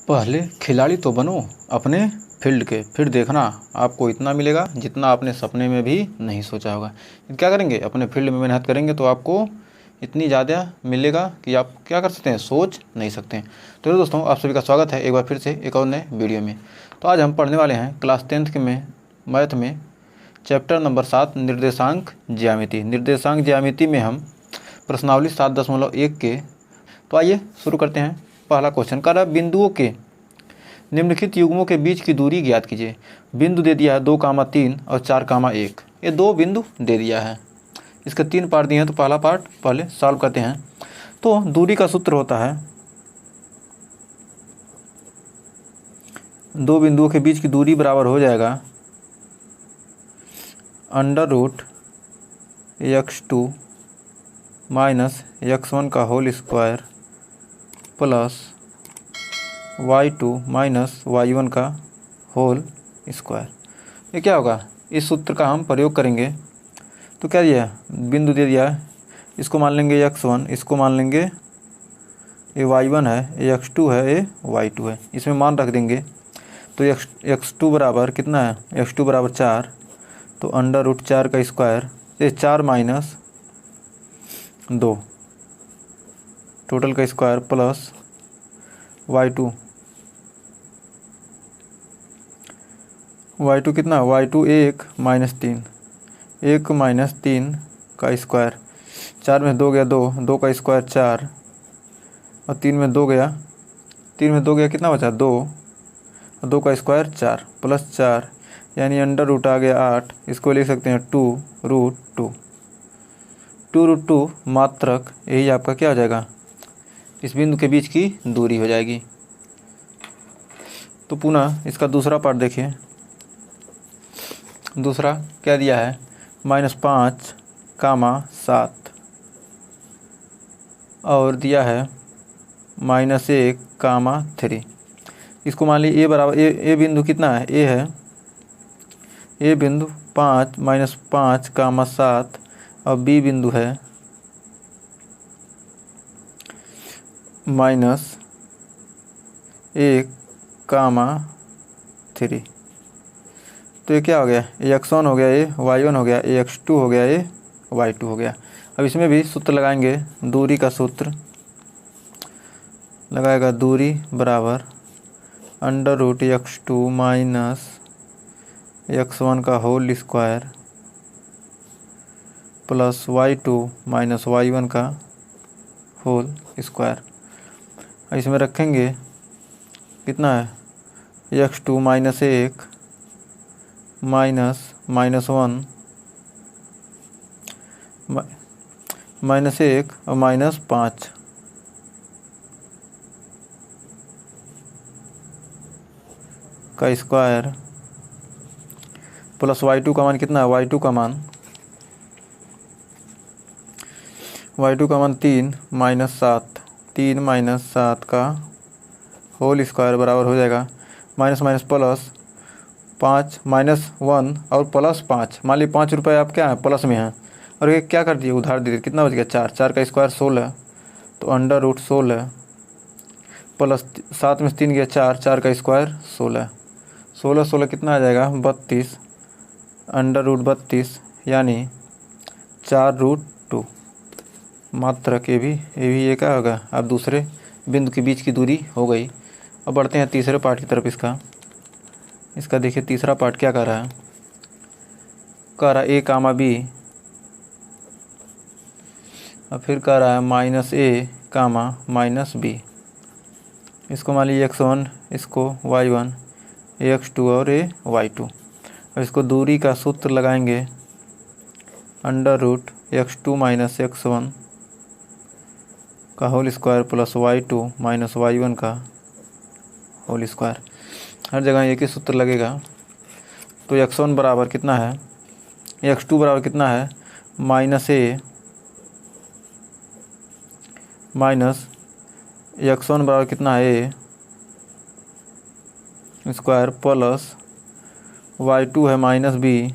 पहले खिलाड़ी तो बनो अपने फील्ड के, फिर देखना आपको इतना मिलेगा जितना आपने सपने में भी नहीं सोचा होगा। क्या करेंगे, अपने फील्ड में मेहनत करेंगे तो आपको इतनी ज़्यादा मिलेगा कि आप क्या कर सकते हैं, सोच नहीं सकते हैं। तो दोस्तों, आप सभी का स्वागत है एक बार फिर से एक और नए वीडियो में। तो आज हम पढ़ने वाले हैं क्लास 10th के में मैथ में चैप्टर नंबर 7 निर्देशांक ज्यामिति। निर्देशांक ज्यामिति में हम प्रश्नावली 7.1 के, तो आइए शुरू करते हैं। पहला क्वेश्चन कह रहा है बिंदुओं के निम्नलिखित युग्मों के बीच की दूरी ज्ञात कीजिए। बिंदु दे दिया है 2,3 और 4,1। ये दो बिंदु दे दिया है, इसके 3 पार्ट दिए हैं। तो पहला पार्ट पहले सॉल्व करते हैं। तो दूरी का सूत्र होता है, दो बिंदुओं के बीच की दूरी बराबर हो जाएगा √x2 माइनस x1 का whole square plus y2 minus y1 का होल स्क्वायर। ये क्या होगा, इस सूत्र का हम प्रयोग करेंगे। तो क्या दिया, बिंदु दे दिया है, इसको मान लेंगे x1, इसको मान लेंगे ये y1 है, ये x2 है, ये y2 है। इसमें मान रख देंगे। तो x2 बराबर कितना है, x2 बराबर 4। तो √4 का स्क्वायर, ये 4 माइनस 2 टोटल का स्क्वायर प्लस y2 कितना, y2 1 माइनस 3, 1 माइनस 3 का स्क्वायर। 4 में 2 गया 2, 2 का स्क्वायर 4 और 3 में 2 गया, 3 में 2 गया कितना बचा 2 और 2 का स्क्वायर 4 प्लस 4 यानी √ आ गया 8। इसको लिख सकते हैं 2√2। 2√2 मात्रक, यही आपका क्या हो जाएगा, इस बिंदु के बीच की दूरी हो जाएगी। तो पुनः इसका दूसरा पार्ट देखिए। दूसरा क्या दिया है, -5,7 और दिया है -1,3। इसको मान लीजिए ए बराबर ए बिंदु कितना है, ए है, ए बिंदु 5 -5,7 और बी बिंदु है -1,3। तो ये क्या हो गया, ये x1 हो गया, ये y1 हो गया, ये x2 हो गया, ये y2 हो गया। अब इसमें भी सूत्र लगाएंगे, दूरी का सूत्र लगाएगा, दूरी बराबर √x2 माइनस x1 का whole square plus y2 minus y1 का होल स्क्वायर। इसमें रखेंगे कितना है, x2 -1 माइनस -1 -1 और -5 का स्क्वायर प्लस y2 का मान कितना है, y2 का मान 3 -7, 3 -7 का होल स्क्वायर बराबर हो जाएगा माइनस माइनस प्लस 5 -1 और प्लस 5। मान लीजिए 5 रुपये आप क्या है प्लस में हैं और ये क्या कर दिए, उधार दे दिए। कितना बच गया 4, 4 का स्क्वायर 16। तो √16 प्लस 7 में 3 गया 4, 4 का स्क्वायर 16, 16 16 कितना आ जाएगा 32, √32 यानी 4√2 मात्रक। ये भी क्या होगा, अब दूसरे बिंदु के बीच की दूरी हो गई। अब बढ़ते हैं तीसरे पार्ट की तरफ। इसका देखिए तीसरा पार्ट क्या कर रहा है, कह रहा है a, b और फिर कह रहा है -a, -b। इसको मान लीजिए x1, इसको y1, x2 और y2। और इसको दूरी का सूत्र लगाएंगे, √x2 माइनस x1 का whole square plus y2 minus y1 का होल स्क्वायर। हर जगह एक ही सूत्र लगेगा। तो x1 बराबर कितना है, x2 बराबर कितना है -a माइनस x1 बराबर कितना है a स्क्वायर प्लस y2 है -b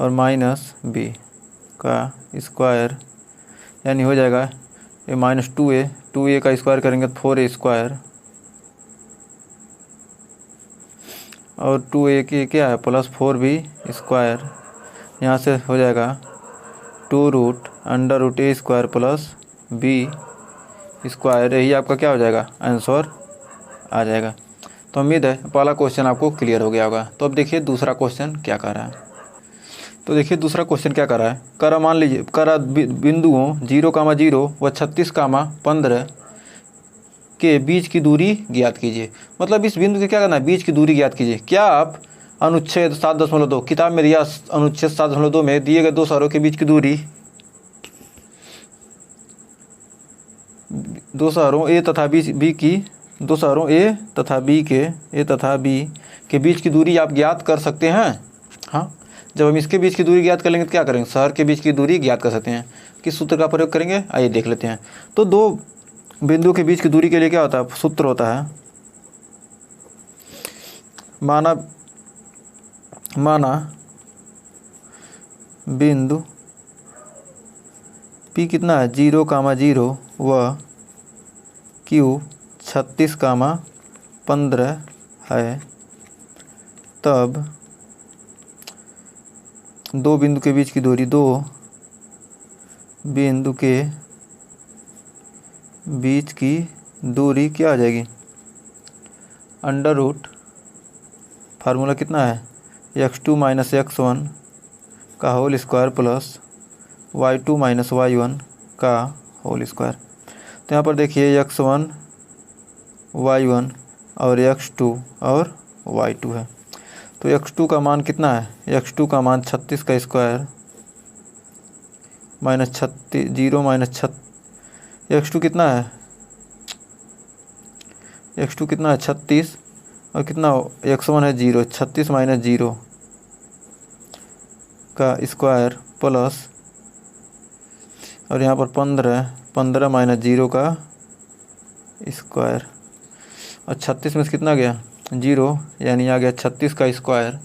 और -b का स्क्वायर यानी हो जाएगा ये -2a, 2a का स्क्वायर करेंगे तो 4a स्क्वायर और 2a के क्या है प्लस 4b स्क्वायर, यहाँ से हो जाएगा 2√√a² प्लस b स्क्वायर। यही आपका क्या हो जाएगा आंसर आ जाएगा। तो उम्मीद है पहला क्वेश्चन आपको क्लियर हो गया होगा। तो अब देखिए दूसरा क्वेश्चन क्या कर रहा है। तो देखिए दूसरा क्वेश्चन क्या कर रहा है, करा मान लीजिए करा बिंदुओं 0,0 व 36,15 के बीच की दूरी ज्ञात कीजिए। मतलब इस बिंदु के क्या करना है, बीच की दूरी ज्ञात कीजिए। क्या आप अनुच्छेद 7.2 किताब में दिया अनुच्छेद 7.2 में दिए गए दो शहरों के बीच की दूरी, दो शहरों ए तथा बी की, दो शहरों ए तथा बी के बीच की दूरी आप ज्ञात कर सकते हैं। हाँ, जब हम इसके बीच की दूरी ज्ञात कर लेंगे तो क्या करेंगे, शहर के बीच की दूरी ज्ञात कर सकते हैं। किस सूत्र का प्रयोग करेंगे, आइए देख लेते हैं। तो दो बिंदु के बीच की दूरी के लिए क्या होता है, सूत्र होता है माना बिंदु P कितना है 0,0 व Q 36,15 है, तब दो बिंदु के बीच की दूरी, दो बिंदु के बीच की दूरी क्या आ जाएगी, अंडर रूट फार्मूला कितना है x2 - x1 का whole square plus y2 - y1 का होल स्क्वायर। तो यहाँ पर देखिए x1 y1 और x2 और y2 है। तो x2 का मान कितना है, x2 का मान 36 का स्क्वायर माइनस 36 0 माइनस x2 कितना है, x2 कितना है 36 और कितना x1 है 0, 36 माइनस 0 का स्क्वायर प्लस और यहाँ पर 15 माइनस 0 का स्क्वायर और 36 में से कितना गया 0, यानी आ गया 36 का स्क्वायर।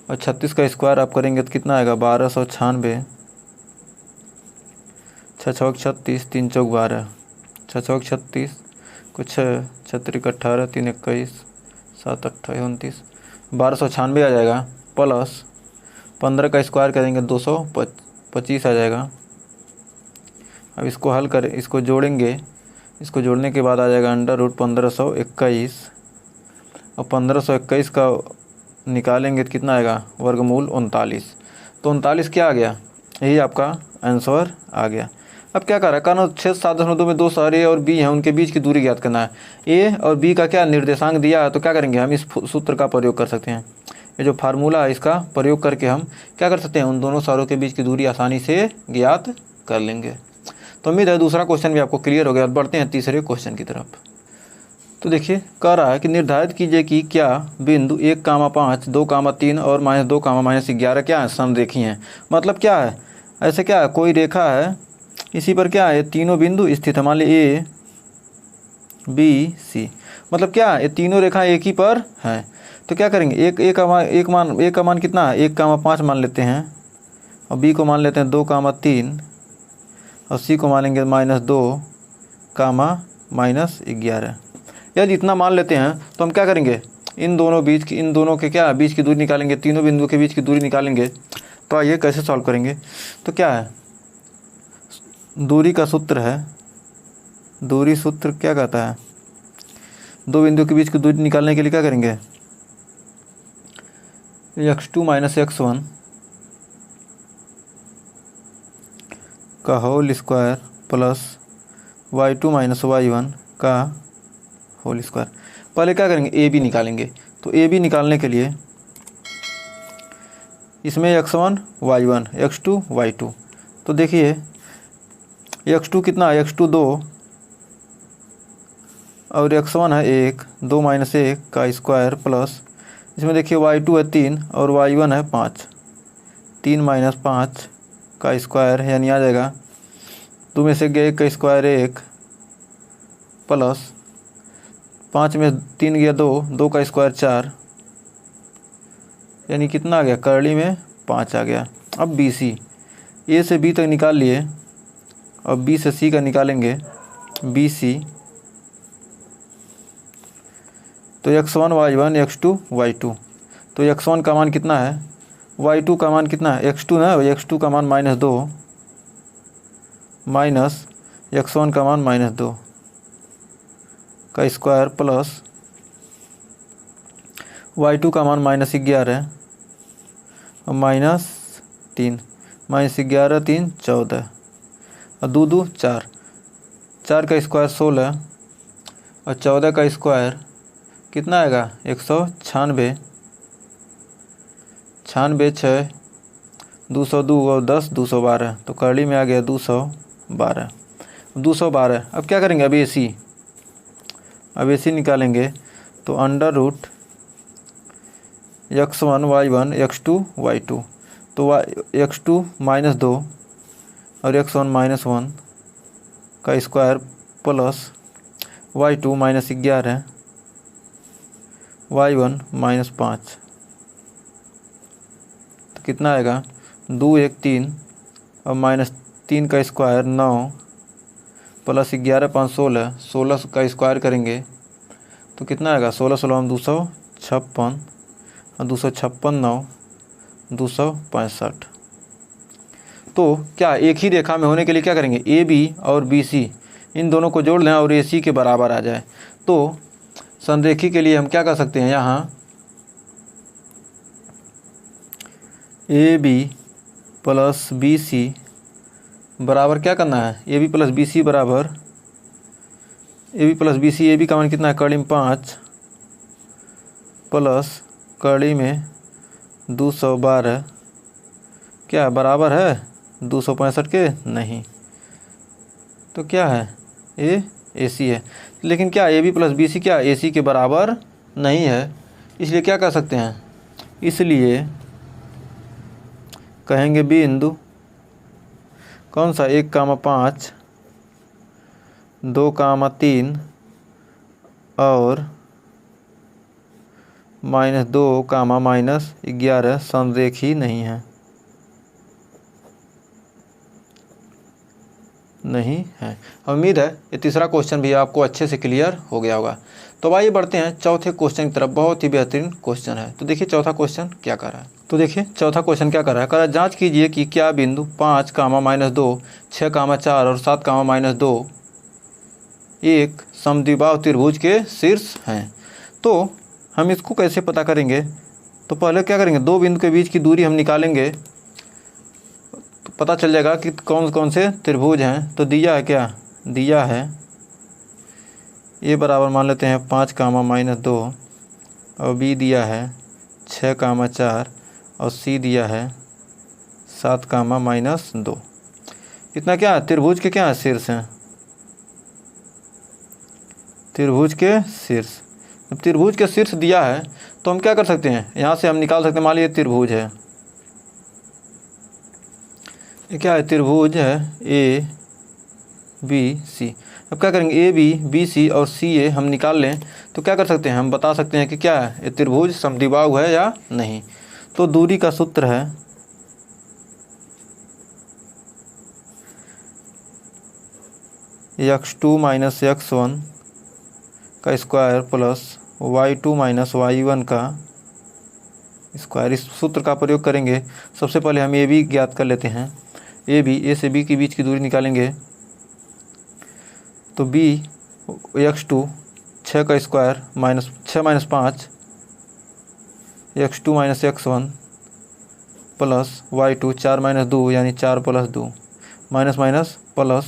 और 36 का स्क्वायर आप करेंगे तो कितना आएगा 1296, 6 चौक 36, 3 चौक 12, 6 चौक 36, कुछ 6 18, 3 21, 7 28 29, 1296 आ जाएगा प्लस 15 का स्क्वायर करेंगे 225 आ जाएगा। अब इसको हल करें, इसको जोड़ेंगे, इसको जोड़ने के बाद आ जाएगा अंडर रूट 1521 और 1521 का निकालेंगे तो कितना आएगा वर्गमूल 39। तो 39 क्या आ गया, यही आपका आंसर आ गया। अब क्या कर रहा है, कारण अनुच्छेद 7.2 में दो शहर ए और बी हैं, उनके बीच की दूरी ज्ञात करना है। ए और बी का क्या निर्देशांक दिया है, तो क्या करेंगे हम इस सूत्र का प्रयोग कर सकते हैं। ये जो फार्मूला है इसका प्रयोग करके हम क्या कर सकते हैं, उन दोनों शहरों के बीच की दूरी आसानी से ज्ञात कर लेंगे। तो उम्मीद है दूसरा क्वेश्चन भी आपको क्लियर हो गया। बढ़ते हैं तीसरे क्वेश्चन की तरफ। तो देखिए कह रहा है कि निर्धारित कीजिए कि क्या बिंदु 1,5, 2,3 और -2, -11 क्या है, समरेखी हैं। मतलब क्या है, ऐसे क्या है, कोई रेखा है, इसी पर क्या है तीनों बिंदु स्थित है। मान लीजिए A B C, मतलब क्या है ये तीनों रेखा एक ही पर हैं। तो क्या करेंगे, एक का मान कितना है 1,5 मान लेते हैं और B को मान लेते हैं 2,3 और C को मान लेंगे -2, -11। यदि इतना मान लेते हैं तो हम क्या करेंगे, इन दोनों के क्या बीच की दूरी निकालेंगे, तीनों बिंदु के बीच की दूरी निकालेंगे। तो आइए कैसे सॉल्व करेंगे। तो क्या है, दूरी का सूत्र है, दूरी सूत्र क्या कहता है, दो बिंदु के बीच की दूरी निकालने के लिए क्या करेंगे, x2 - x1 का whole square plus y2 - y1 का होल स्क्वायर। पहले क्या करेंगे, ए बी निकालेंगे। तो ए बी निकालने के लिए इसमें x1 y1 x2 y2। तो देखिए x2 कितना है, x2 2 और x1 है 1, 2 - 1 का स्क्वायर प्लस इसमें देखिए y2 है 3 और y1 है 5, 3 - 5 का स्क्वायर, यानी आ जाएगा 2 में से 1 का स्क्वायर 1 प्लस 5 में 3 गया 2, 2 का स्क्वायर 4, यानी कितना आ गया करली में 5 आ गया। अब बी सी, ए से बी तक निकाल लिए और बी से सी का निकालेंगे, बी सी। तो x1 y1 x2 y2 तो x1 का मान कितना है, y2 का मान कितना है, x2 ना, x2 का मान -2 माइनस x1 का मान -2 का स्क्वायर प्लस y2 का मान -11 और -3 -11 3 14 और 2 2 4, 4 का स्क्वायर 16 और 14 का स्क्वायर कितना आएगा 196, 96 6 202 और 10 212, तो करली में आ गया 212। 212 अब क्या करेंगे, अब AC निकालेंगे तो under root x1 y1 x2 y2, तो x2 -2 और x1 -1 का स्क्वायर प्लस y2 -11 y1 -5, तो कितना आएगा 2 1 3 और -3 का स्क्वायर 9 प्लस 11 5 16, 16 का स्क्वायर करेंगे तो कितना आएगा 16 16 256 और 256 9 265। तो क्या एक ही रेखा में होने के लिए क्या करेंगे, AB और BC इन दोनों को जोड़ लें और AC के बराबर आ जाए। तो संरेखी के लिए हम क्या कर सकते हैं, यहाँ AB प्लस BC बराबर क्या करना है, AB प्लस BC बराबर AB प्लस BC, AB का मान कितना है कड़ी में 5 प्लस कड़ी में 212 क्या बराबर है 265 के, नहीं, तो क्या है ये AC है। लेकिन क्या AB प्लस BC क्या AC के बराबर नहीं है, इसलिए क्या कर सकते हैं, इसलिए कहेंगे बिंदु कौन सा 1,5 2,3 और -2, -11 संरेखी नहीं है, उम्मीद है ये तीसरा क्वेश्चन भी आपको अच्छे से क्लियर हो गया होगा। तो अब आइए बढ़ते हैं चौथे क्वेश्चन की तरफ, बहुत ही बेहतरीन क्वेश्चन है। तो देखिए चौथा क्वेश्चन क्या कर रहा है, तो देखिए चौथा क्वेश्चन क्या कर रहा है, कह रहा है जांच कीजिए कि क्या बिंदु 5, -2 6, 4 और 7, -2 एक समद्विबाहु त्रिभुज के शीर्ष हैं। तो हम इसको कैसे पता करेंगे, तो पहले क्या करेंगे, दो बिंदु के बीच की दूरी हम निकालेंगे तो पता चल जाएगा कि कौन कौन से त्रिभुज हैं। तो दिया है क्या, दिया है ए बराबर मान लेते हैं 5, -2 और B दिया है 6, 4 और C दिया है 7, -2। इतना क्या त्रिभुज के क्या शीर्ष हैं, त्रिभुज के शीर्ष। अब त्रिभुज के शीर्ष दिया है तो हम क्या कर सकते हैं, यहाँ से हम निकाल सकते हैं, मान लीजिए त्रिभुज है, ये क्या है त्रिभुज है ABC। अब क्या करेंगे ABC और CA हम निकाल लें तो क्या कर सकते हैं, हम बता सकते हैं कि क्या है ये त्रिभुज समद्विबाहु है या नहीं। तो दूरी का सूत्र है x2 - x1 का स्क्वायर प्लस y2 - y1 का स्क्वायर। इस सूत्र का प्रयोग करेंगे। सबसे पहले हम AB ज्ञात कर लेते हैं, A से B के बीच की दूरी निकालेंगे तो B x2 6 का square -6 - 5 x2 - x1 plus y2 4 - 2 यानी 4 + 2 माइनस माइनस प्लस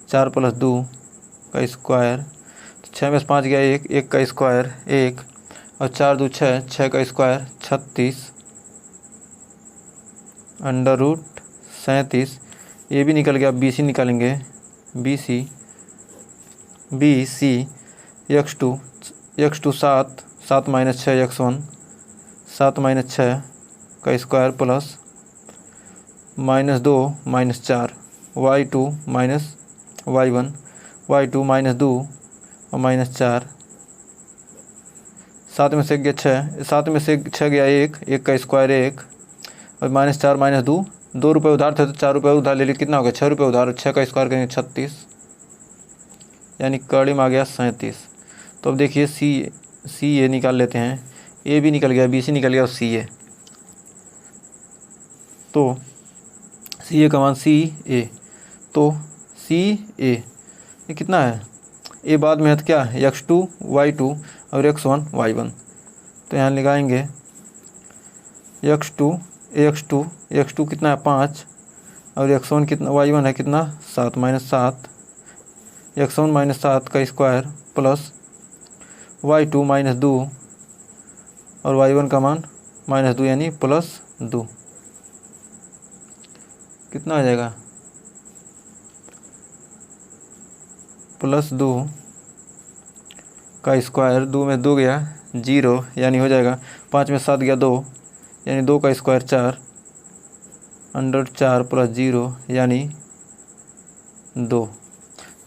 4 + 2 का स्क्वायर। 6 में से 5 गया 1, 1 का स्क्वायर 1 और 4 2 6, 6 का स्क्वायर 36 √37। ये भी निकल गया। BC निकालेंगे, BC x2 7 7 - 6 x1 7 - 6 का square plus -2 - 4 y2 - y1 y2 -2 और -4। 7 में से गया 6, 7 में से 6 गया 1, 1 का स्क्वायर 1 और -4 - 2, 2 रुपये उधार थे तो 4 रुपये उधार ले लिए, कितना हो गया 6 रुपये उधार। 6 का स्क्वायर करेंगे 36 यानी कड़ी में आ गया 37। तो अब देखिए CA निकाल लेते हैं। ए भी निकल गया, बी सी निकल गया और सी ए। तो सी ए का मान सी ए, तो सी ए ये कितना है, ए बाद में है तो क्या है x2 y2 और x1 y1। तो यहाँ लगाएंगे x2 कितना है 5 और x1 कितना y1 है कितना 7 -7, x1 -7 का स्क्वायर प्लस y2 -2 और y1 का मान -2 यानी +2 कितना आ जाएगा +2 का स्क्वायर, 2 में 2 गया 0 यानी हो जाएगा 5 में 7 गया 2 यानी 2 का स्क्वायर 4 √4 + 0 यानी 2।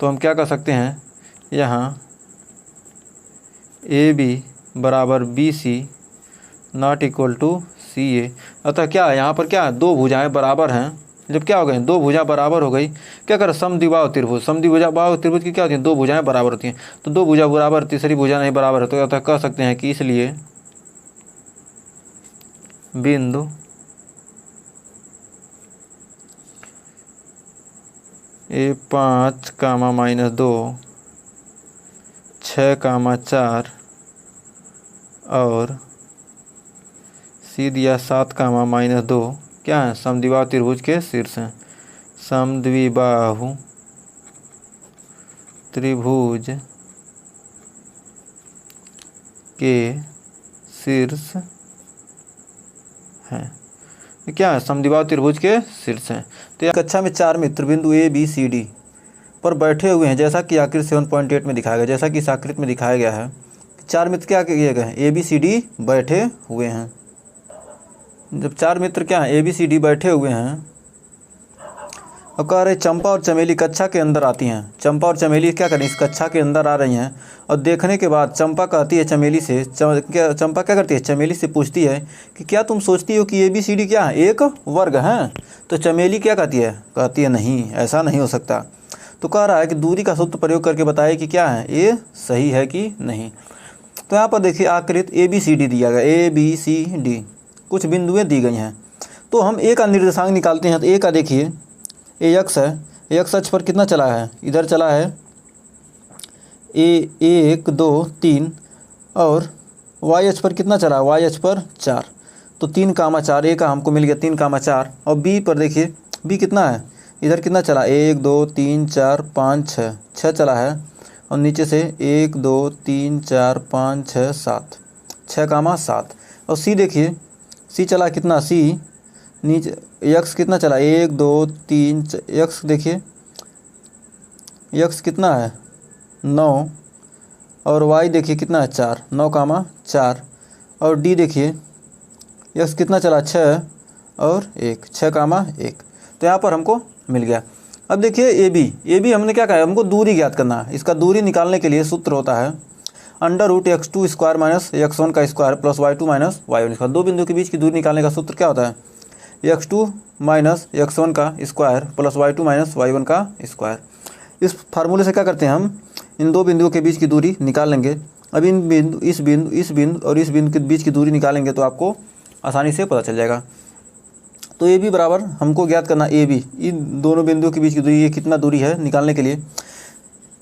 तो हम क्या कर सकते हैं यहाँ ए बी बराबर B C not equal to C A. अतः क्या है यहाँ पर क्या दो भुजाएं बराबर हैं। जब क्या हो गए दो भुजा बराबर हो गई, क्या कर समद्विबाहु त्रिभुज, समद्विबाहु त्रिभुज की क्या होती है दो भुजाएं बराबर होती हैं। तो दो भुजा बराबर तीसरी भुजा नहीं बराबर है, तो अतः कह सकते हैं कि इसलिए बिंदु A5, -2, 6, 4 और सी दिया 7, -2 क्या है समद्विबाहु त्रिभुज के शीर्ष हैं। समद्विबाहु त्रिभुज के शीर्ष हैं। क्या है समद्विबाहु त्रिभुज के शीर्ष हैं। तो कक्षा में 4 मित्र बिंदु ए बी सी डी पर बैठे हुए हैं, जैसा कि आकृति 7.8 में दिखाया गया, जैसा कि इस आकृति में दिखाया गया है 4 मित्र क्या किए गए हैं ए बी सी डी बैठे हुए हैं। जब 4 मित्र क्या है ए बी सी डी बैठे हुए हैं और कह रहे चंपा और चमेली कक्षा के अंदर आती हैं। चंपा और चमेली क्या करें इस कक्षा के अंदर आ रही हैं और देखने के बाद चंपा कहती है चमेली से, चंपा क्या करती है चमेली से पूछती है कि क्या तुम सोचती हो कि ए बी सी डी क्या है एक वर्ग हैं। तो चमेली क्या कहती है नहीं ऐसा नहीं हो सकता। तो कह रहा है कि दूरी का सूत्र प्रयोग करके बताए कि क्या है ये सही है कि नहीं। तो यहाँ पर देखिए आकृति ए बी सी डी दिया गया, ए बी सी डी कुछ बिंदुएं दी गई हैं। तो हम ए का निर्देशांक निकालते हैं। तो ए का देखिए ए एक्स है, एक्स अक्ष पर कितना चला है इधर चला है ए 1 2 3 और वाई अक्ष पर कितना चला है वाई अक्ष पर 4। तो 3, 4 ए का हमको मिल गया 3, 4 और बी पर देखिए बी कितना है इधर कितना चला 1 2 3 4 5 6 चला है और नीचे से 1 2 3 4 5 6 7 6, 7 और सी देखिए सी चला कितना सी नीचे एक्स कितना चला 1 2 3 एक्स देखिए एक्स कितना है 9 और वाई देखिए कितना है 4, 9, 4 और डी देखिए एक्स कितना चला 6 और 1, 6, 1। तो यहाँ पर हमको मिल गया। अब देखिए ए बी हमने क्या कहा हमको दूरी ज्ञात करना है। इसका दूरी निकालने के लिए सूत्र होता है √x2² - x1 का स्क्वायर प्लस y2 - y1। दो बिंदु के बीच की दूरी निकालने का सूत्र क्या होता है x2 - x1 का स्क्वायर प्लस y2 - y1 का स्क्वायर। इस फार्मूले से क्या करते हैं हम इन दो बिंदुओं के बीच की दूरी निकाल लेंगे। अब इन बिंदु इस बिंदु और इस बिंदु के बीच की दूरी निकालेंगे तो आपको आसानी से पता चल जाएगा। तो ए बी बराबर हमको ज्ञात करना ए बी इन दोनों बिंदुओं के बीच की दूरी ये कितना दूरी है निकालने के लिए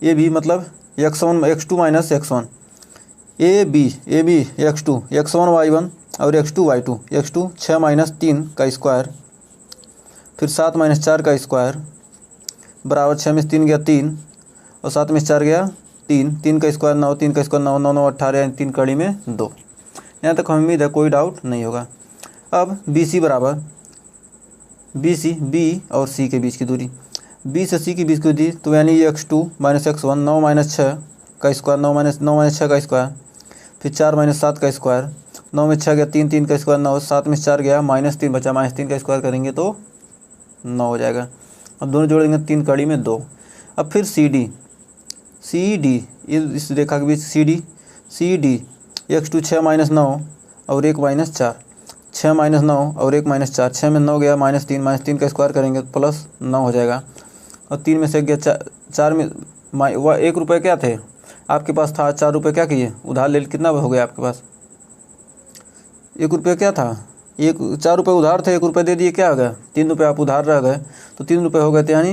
ए बी मतलब x2 - x1 A B x2 x1 y1 और x2 y2 x2 6 - 3 का स्क्वायर फिर 7 - 4 का स्क्वायर बराबर 6 में 3 गया 3 और 7 में 4 गया 3, 3 का स्क्वायर 9, 3 का स्क्वायर 9, 9, 9 18 यानी 3 कड़ी में 2। यहाँ तक हमें उम्मीद है कोई डाउट नहीं होगा। अब बी सी बराबर बी और सी के बीच की दूरी बी से सी के बीच की दूरी तो यानी x2 - x1 9 - 6 का स्क्वायर 9 - 6 का स्क्वायर फिर 4 - 7 का स्क्वायर 9 में 6 गया 3, 3 का स्क्वायर 9, 7 में 4 गया -3 बचा -3 का स्क्वायर करेंगे तो 9 हो जाएगा। अब दोनों जोड़ेंगे 3 कड़ी में 2। अब फिर सी डी इस रेखा के बीच सी डी x2 6 - 9 और 1 - 4 6 - 9 और 1 - 4 6 में 9 गया -3 का स्क्वायर करेंगे तो प्लस 9 हो जाएगा। और 3 में से गया 4 में 1 रुपये क्या थे आपके पास था 4 रुपये क्या किए उधार ले कितना हो गया आपके पास 1 रुपया क्या था, 4 रुपये उधार थे, 1 रुपये दे दिए, क्या हो गया, 3 रुपये आप उधार रह गए, तो 3 रुपये हो गए थे, यानी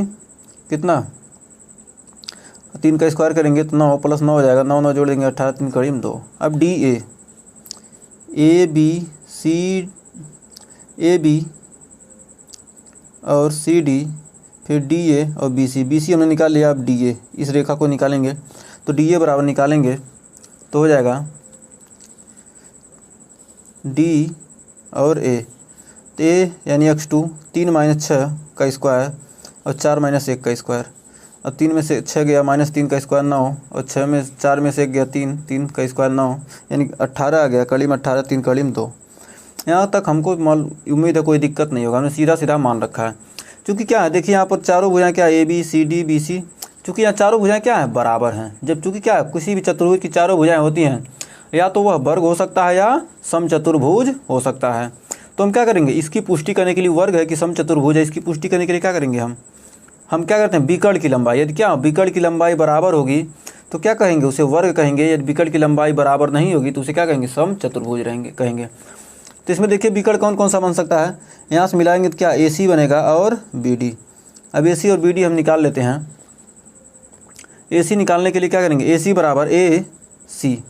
कितना, 3 का स्क्वायर करेंगे तो 9 + 9 हो जाएगा, 9 9 जोड़ देंगे 18, 3 कड़ी में 2। अब डी ए बी और सी डी, फिर डी ए और बी सी हमने निकाल लिया। अब डी ए, इस रेखा को निकालेंगे तो डी ए बराबर निकालेंगे तो हो जाएगा डी और ए, तो ए यानी x2 3 - 6 का स्क्वायर और 4 - 1 का स्क्वायर। अब 3 में से 6 गया, -3 का स्क्वायर 9, और 4 में से 1 गया 3, 3 का स्क्वायर 9, यानी 18 आ गया, कड़ी में 18, 3 कड़ी में 2। यहाँ तक हमको उम्मीद है कोई दिक्कत नहीं होगा, हमने सीधा सीधा मान रखा है। क्योंकि क्या है, देखिए यहाँ पर चारों भुजाएं क्या है, A B C D B C, चूँकि यहाँ चारों भुजाएं क्या है, बराबर हैं। जब चूँकि क्या है, किसी भी चतुर्भुज की चारों भुजाएं होती हैं, या तो वह वर्ग हो सकता है या समचतुर्भुज हो सकता है। तो हम क्या करेंगे, इसकी पुष्टि करने के लिए, वर्ग है कि समचतुर्भुज है, इसकी पुष्टि करने के लिए क्या करेंगे, हम क्या करते हैं, विकर्ण की लंबाई, यदि क्या विकर्ण की लंबाई बराबर होगी तो क्या कहेंगे, उसे वर्ग कहेंगे। यदि विकर्ण की लंबाई बराबर नहीं होगी तो उसे क्या कहेंगे, समचतुर्भुज कहेंगे। तो इसमें देखिए विकर्ण कौन कौन सा बन सकता है, यहाँ से मिलाएंगे तो क्या ए सी बनेगा और बी डी। अब ए सी और बी डी हम निकाल लेते हैं। ए सी निकालने के लिए क्या करेंगे, ए सी बराबर ए सी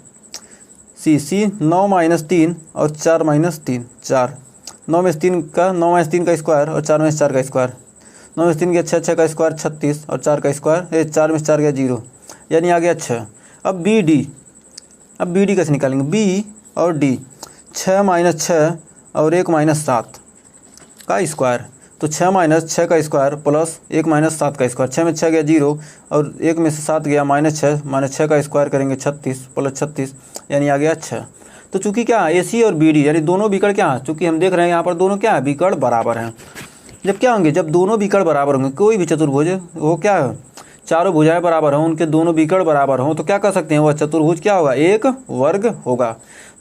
9 - 3 और 4 - 3 4, 9 में से 3 का स्क्वायर और 4 में से 4 का स्क्वायर, 9 में से 3 गया 6 का स्क्वायर 36 और 4 का स्क्वायर, 4 में से 4 गया 0, यानी आ गया 6। अब बी डी कैसे निकालेंगे, बी और डी 6 - 6 और 1 - 7 का स्क्वायर, तो 6 - 6 का स्क्वायर प्लस 1 - 7 का स्क्वायर, 6 में 6 गया 0 और 1 में से 7 गया -6 का स्क्वायर करेंगे 36 + 36, यानी आ गया 6। तो चूंकि क्या ए सी और बी डी यानी दोनों विकर्ण क्या है, चूंकि हम देख रहे हैं यहाँ पर दोनों क्या है, विकर्ण बराबर हैं। जब क्या होंगे, जब दोनों विकर्ण बराबर होंगे, कोई भी चतुर्भुज वो क्या है, चारों भुजाएं बराबर हों, उनके दोनों विकर्ण बराबर हों, तो क्या कर सकते हैं, वह चतुर्भुज क्या होगा, एक वर्ग होगा।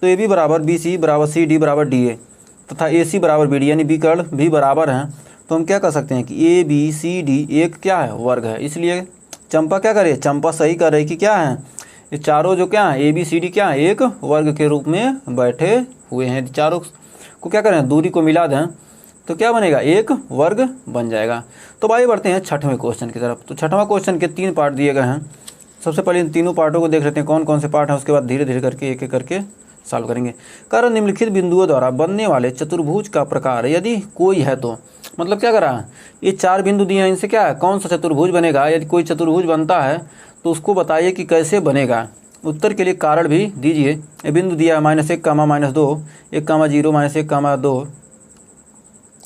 तो ए बी बराबर बी सी बराबर सी डी बराबर डी ए तथा ए सी बराबर बी डी, यानी विकर्ण भी बराबर हैं। तो हम क्या कर सकते हैं कि ए बी सी डी एक क्या है, वर्ग है। इसलिए चंपा क्या करे, चंपा सही कर रही कि क्या है, ये चारों जो क्या है ए बी सी डी क्या है, एक वर्ग के रूप में बैठे हुए हैं। चारों को क्या करें, दूरी को मिला दें तो क्या बनेगा, एक वर्ग बन जाएगा। तो आइए बढ़ते हैं 6वें क्वेश्चन की तरफ। तो 6वां क्वेश्चन के 3 पार्ट दिए गए हैं। सबसे पहले इन तीनों पार्टों को देख लेते हैं कौन कौन से पार्ट हैं, उसके बाद धीरे धीरे करके एक एक करके सॉल्व करेंगे। कारण निम्नलिखित बिंदुओं द्वारा बनने वाले चतुर्भुज का प्रकार यदि कोई है तो, मतलब क्या करा, ये 4 बिंदु दिए हैं, इनसे क्या है, कौन सा चतुर्भुज बनेगा। यदि कोई चतुर्भुज बनता है तो उसको बताइए कि कैसे बनेगा। उत्तर के लिए कारण भी दीजिए। ये बिंदु दिया है -1, -2, 1, 0, -1, -2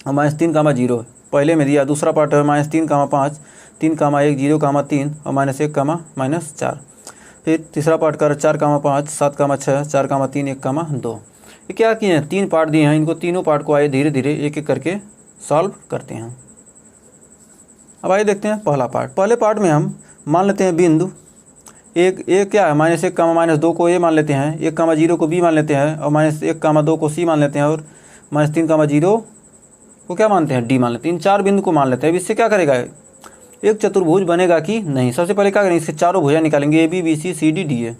और -3, 0 पहले में दिया। दूसरा पार्ट है -3, 5, 3, 1, 0, 3 और -1, -4। फिर तीसरा पार्ट कर 4, 5, 7, 6, 4, 3, 1, 2। ये क्या किए हैं, 3 पार्ट दिए हैं, इनको तीनों पार्ट को आइए धीरे धीरे एक एक करके सॉल्व करते हैं। अब आइए देखते हैं पहला पार्ट। पहले पार्ट में हम मान लेते हैं बिंदु एक क्या है, -1, -2 को ए मान लेते हैं, 1, 0 को बी मान लेते हैं और -1, 2 को सी मान लेते हैं और -3, 0 को क्या मानते हैं, डी मान लेते हैं। इन 4 बिंदु को मान लेते हैं। अब इससे क्या करेगा, एक चतुर्भुज बनेगा कि नहीं। सबसे पहले क्या करेंगे, इसके चारों भुजाएं निकालेंगे, A B B C C D D A.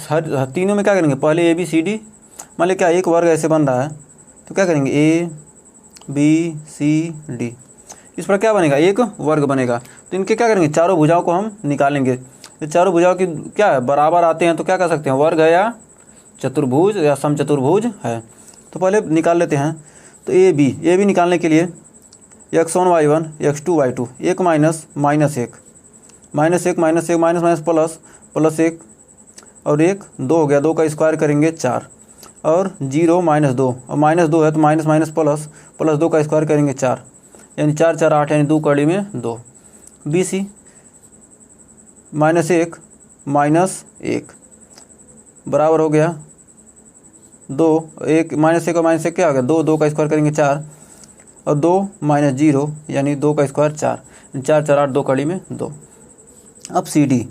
हर तीनों में क्या करेंगे, पहले ए बी सी डी, मान लीजिए क्या एक वर्ग ऐसे बन रहा है तो क्या करेंगे, ए बी सी डी, इस पर क्या बनेगा, एक वर्ग बनेगा। तो इनके क्या करेंगे, चारों भुजाओं को हम निकालेंगे। ये चारों भुजाओं की क्या है, बराबर आते हैं तो क्या कर सकते हैं, वर्ग है या चतुर्भुज या समचतुर्भुज है। तो पहले निकाल लेते हैं। तो ए बी निकालने के लिए x1 y1 x2 y2, 1 plus 1 और 1 2 हो गया, 2 का स्क्वायर करेंगे 4 और 0 -2 और -2 है तो माइनस प्लस 2 का स्क्वायर करेंगे 4, यानी 4 4 8, यानी 2 कड़ी में 2। बी सी -1 बराबर हो गया 2, 1 -1 और -1 क्या हो गया, 2 का स्क्वायर करेंगे 4 और 2 -0 यानी 2 का स्क्वायर 4, 4 4 8, 2 कड़ी में 2। अब सी डी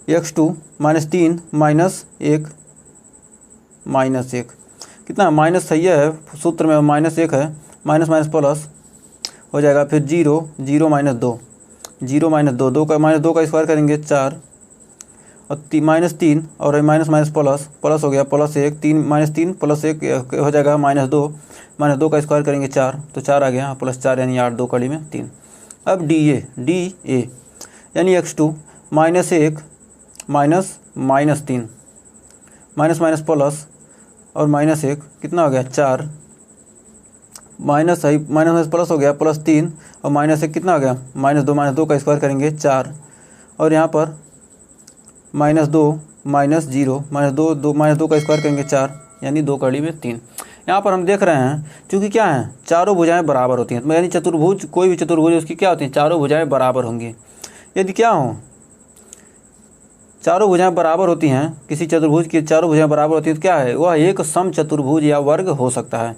x2 -3 -1 कितना, माइनस सही है, सूत्र में -1 है, माइनस प्लस हो जाएगा। फिर 0 -2 2 का स्क्वायर करेंगे 4 और -3 और माइनस माइनस प्लस, प्लस हो गया +1, 3 -3 +1 हो जाएगा -2, -2 का स्क्वायर करेंगे 4, तो 4 आ गया, +4 यानी 8, 2 कड़ी में 3। अब DA यानी x2 -1 -3 माइनस माइनस प्लस और -1 कितना हो गया 4, माइनस माइनस प्लस हो गया +3 और -1 कितना हो गया -2 का स्क्वायर करेंगे 4, और यहाँ पर -2 -0 -2 का स्क्वायर करेंगे 4 यानी 2 कड़ी में 3। यहाँ पर हम देख रहे हैं क्योंकि क्या है, चारों भुजाएं बराबर होती हैं, तो यानी चतुर्भुज, कोई भी चतुर्भुज उसकी क्या होती हैं, चारों भुजाएं बराबर होंगी। यदि क्या हो, चारों भुजाएं बराबर होती हैं, किसी चतुर्भुज की चारों भुजाएं बराबर होती हैं, तो क्या है, वह एक सम चतुर्भुज या वर्ग हो सकता है।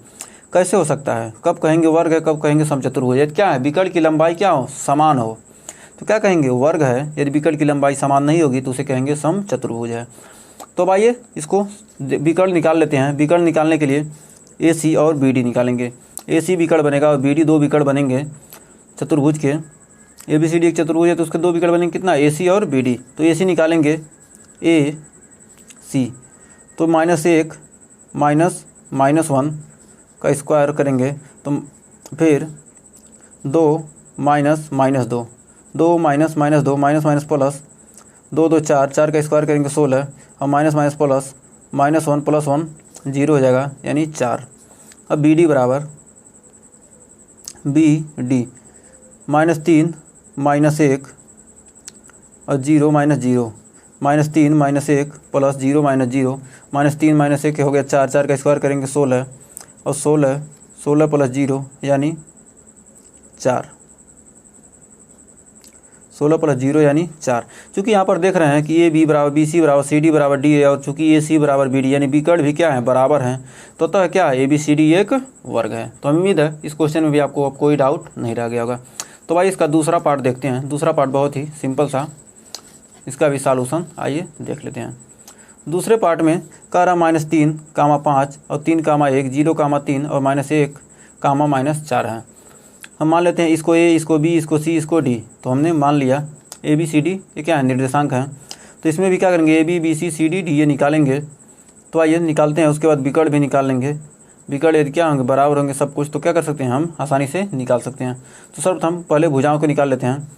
कैसे हो सकता है, कब कहेंगे वर्ग है, कब कहेंगे सम चतुर्भुज। यदि क्या है, विकर्ण की लंबाई क्या हो, समान हो, तो क्या कहेंगे, वर्ग है। यदि विकर्ण की लंबाई समान नहीं होगी तो उसे कहेंगे सम चतुर्भुज है। तो आइए इसको विकर्ण निकाल लेते हैं। विकर्ण निकालने के लिए AC और BD निकालेंगे। AC विकर्ण बनेगा और BD 2 विकर्ण बनेंगे चतुर्भुज के। ABCD एक चतुर्भुज है तो उसके 2 विकर्ण बनेंगे, कितना, AC और BD। तो AC निकालेंगे AC, तो -1 -1 का स्क्वायर करेंगे, तो फिर 2 -2 2 माइनस माइनस प्लस 2 2 4 4 का स्क्वायर करेंगे 16, और माइनस माइनस प्लस -1 + 1 0 हो जाएगा यानी 4। अब BD बराबर BD -3 -1 और 0 -0 -3 -1 + 0 -0 -3 -1 हो गया 4, 4 का स्क्वायर करेंगे 16, और 16 + 0 यानी 4, 16 + 0 यानी 4। चूँकि यहाँ पर देख रहे हैं कि AB बराबर BC बराबर CD बराबर DA, और चूँकि AC बराबर BD यानी विकर्ण भी क्या है, बराबर हैं, तो अतः क्या है, ABCD एक वर्ग है। तो हमें उम्मीद है इस क्वेश्चन में भी आपको अब कोई डाउट नहीं रह गया होगा। तो भाई इसका दूसरा पार्ट देखते हैं। दूसरा पार्ट बहुत ही सिंपल सा, इसका भी सॉल्यूशन आइए देख लेते हैं। दूसरे पार्ट में कह रहा -3, 5 और 3, 1 0, 3 और -1, -4 है। हम मान लेते हैं इसको A, इसको B, इसको C, इसको D। तो हमने मान लिया ABCD ये क्या है, निर्देशांक हैं। तो इसमें भी क्या करेंगे, AB BC CD D ये निकालेंगे। तो आइए निकालते हैं। उसके बाद विकर्ण भी निकाल लेंगे। विकर्ण यदि क्या होंगे, बराबर होंगे सब कुछ, तो क्या कर सकते हैं, हम आसानी से निकाल सकते हैं। तो सर्वप्रथम पहले भुजाओं को निकाल लेते हैं।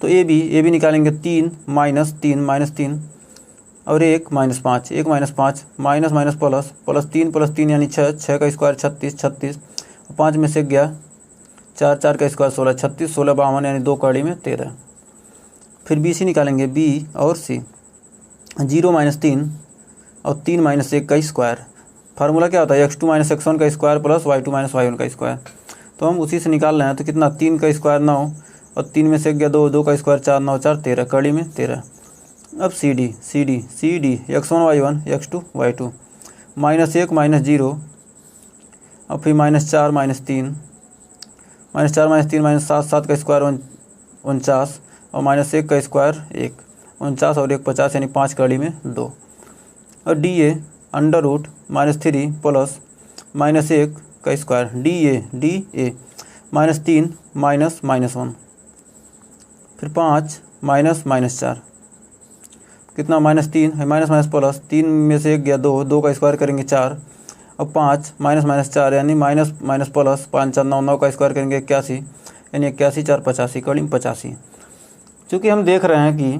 तो AB निकालेंगे 3 -3 और 1 -5 1 -5 माइनस प्लस 3 + 3 यानी 6, 6 का स्क्वायर 36 और 5 में से गया 4, 4 का स्क्वायर 16, 36 16 52 यानी 2 कड़ी में 13। फिर BC निकालेंगे, B और C 0 -3 और 3 -1 का स्क्वायर। फार्मूला क्या होता है, x2 - x1 का स्क्वायर प्लस y2 - y1 का स्क्वायर। तो हम उसी से निकाल रहे हैं। तो कितना, 3 का स्क्वायर 9 और 3 में से गया 2, 2 का स्क्वायर 4 9 4 13 कड़ी में 13। अब CD x1 y1 x2 y2 -1 -0 और फिर -4 -3 -7 7 का स्क्वायर 49 और -1 का स्क्वायर 1, 49 और 1 50 यानी 5 कड़ी में 2। और DA √-3 प्लस -1 का स्क्वायर DA -3 -1 फिर 5 -4 कितना, -3 है, माइनस प्लस 3 में से 1 गया 2, 2 का स्क्वायर करेंगे 4 और 5 -4 यानी माइनस प्लस 5 4 9 9 का स्क्वायर करेंगे 81 यानी 81 4 85 कड़ी में 85। चूँकि हम देख रहे हैं कि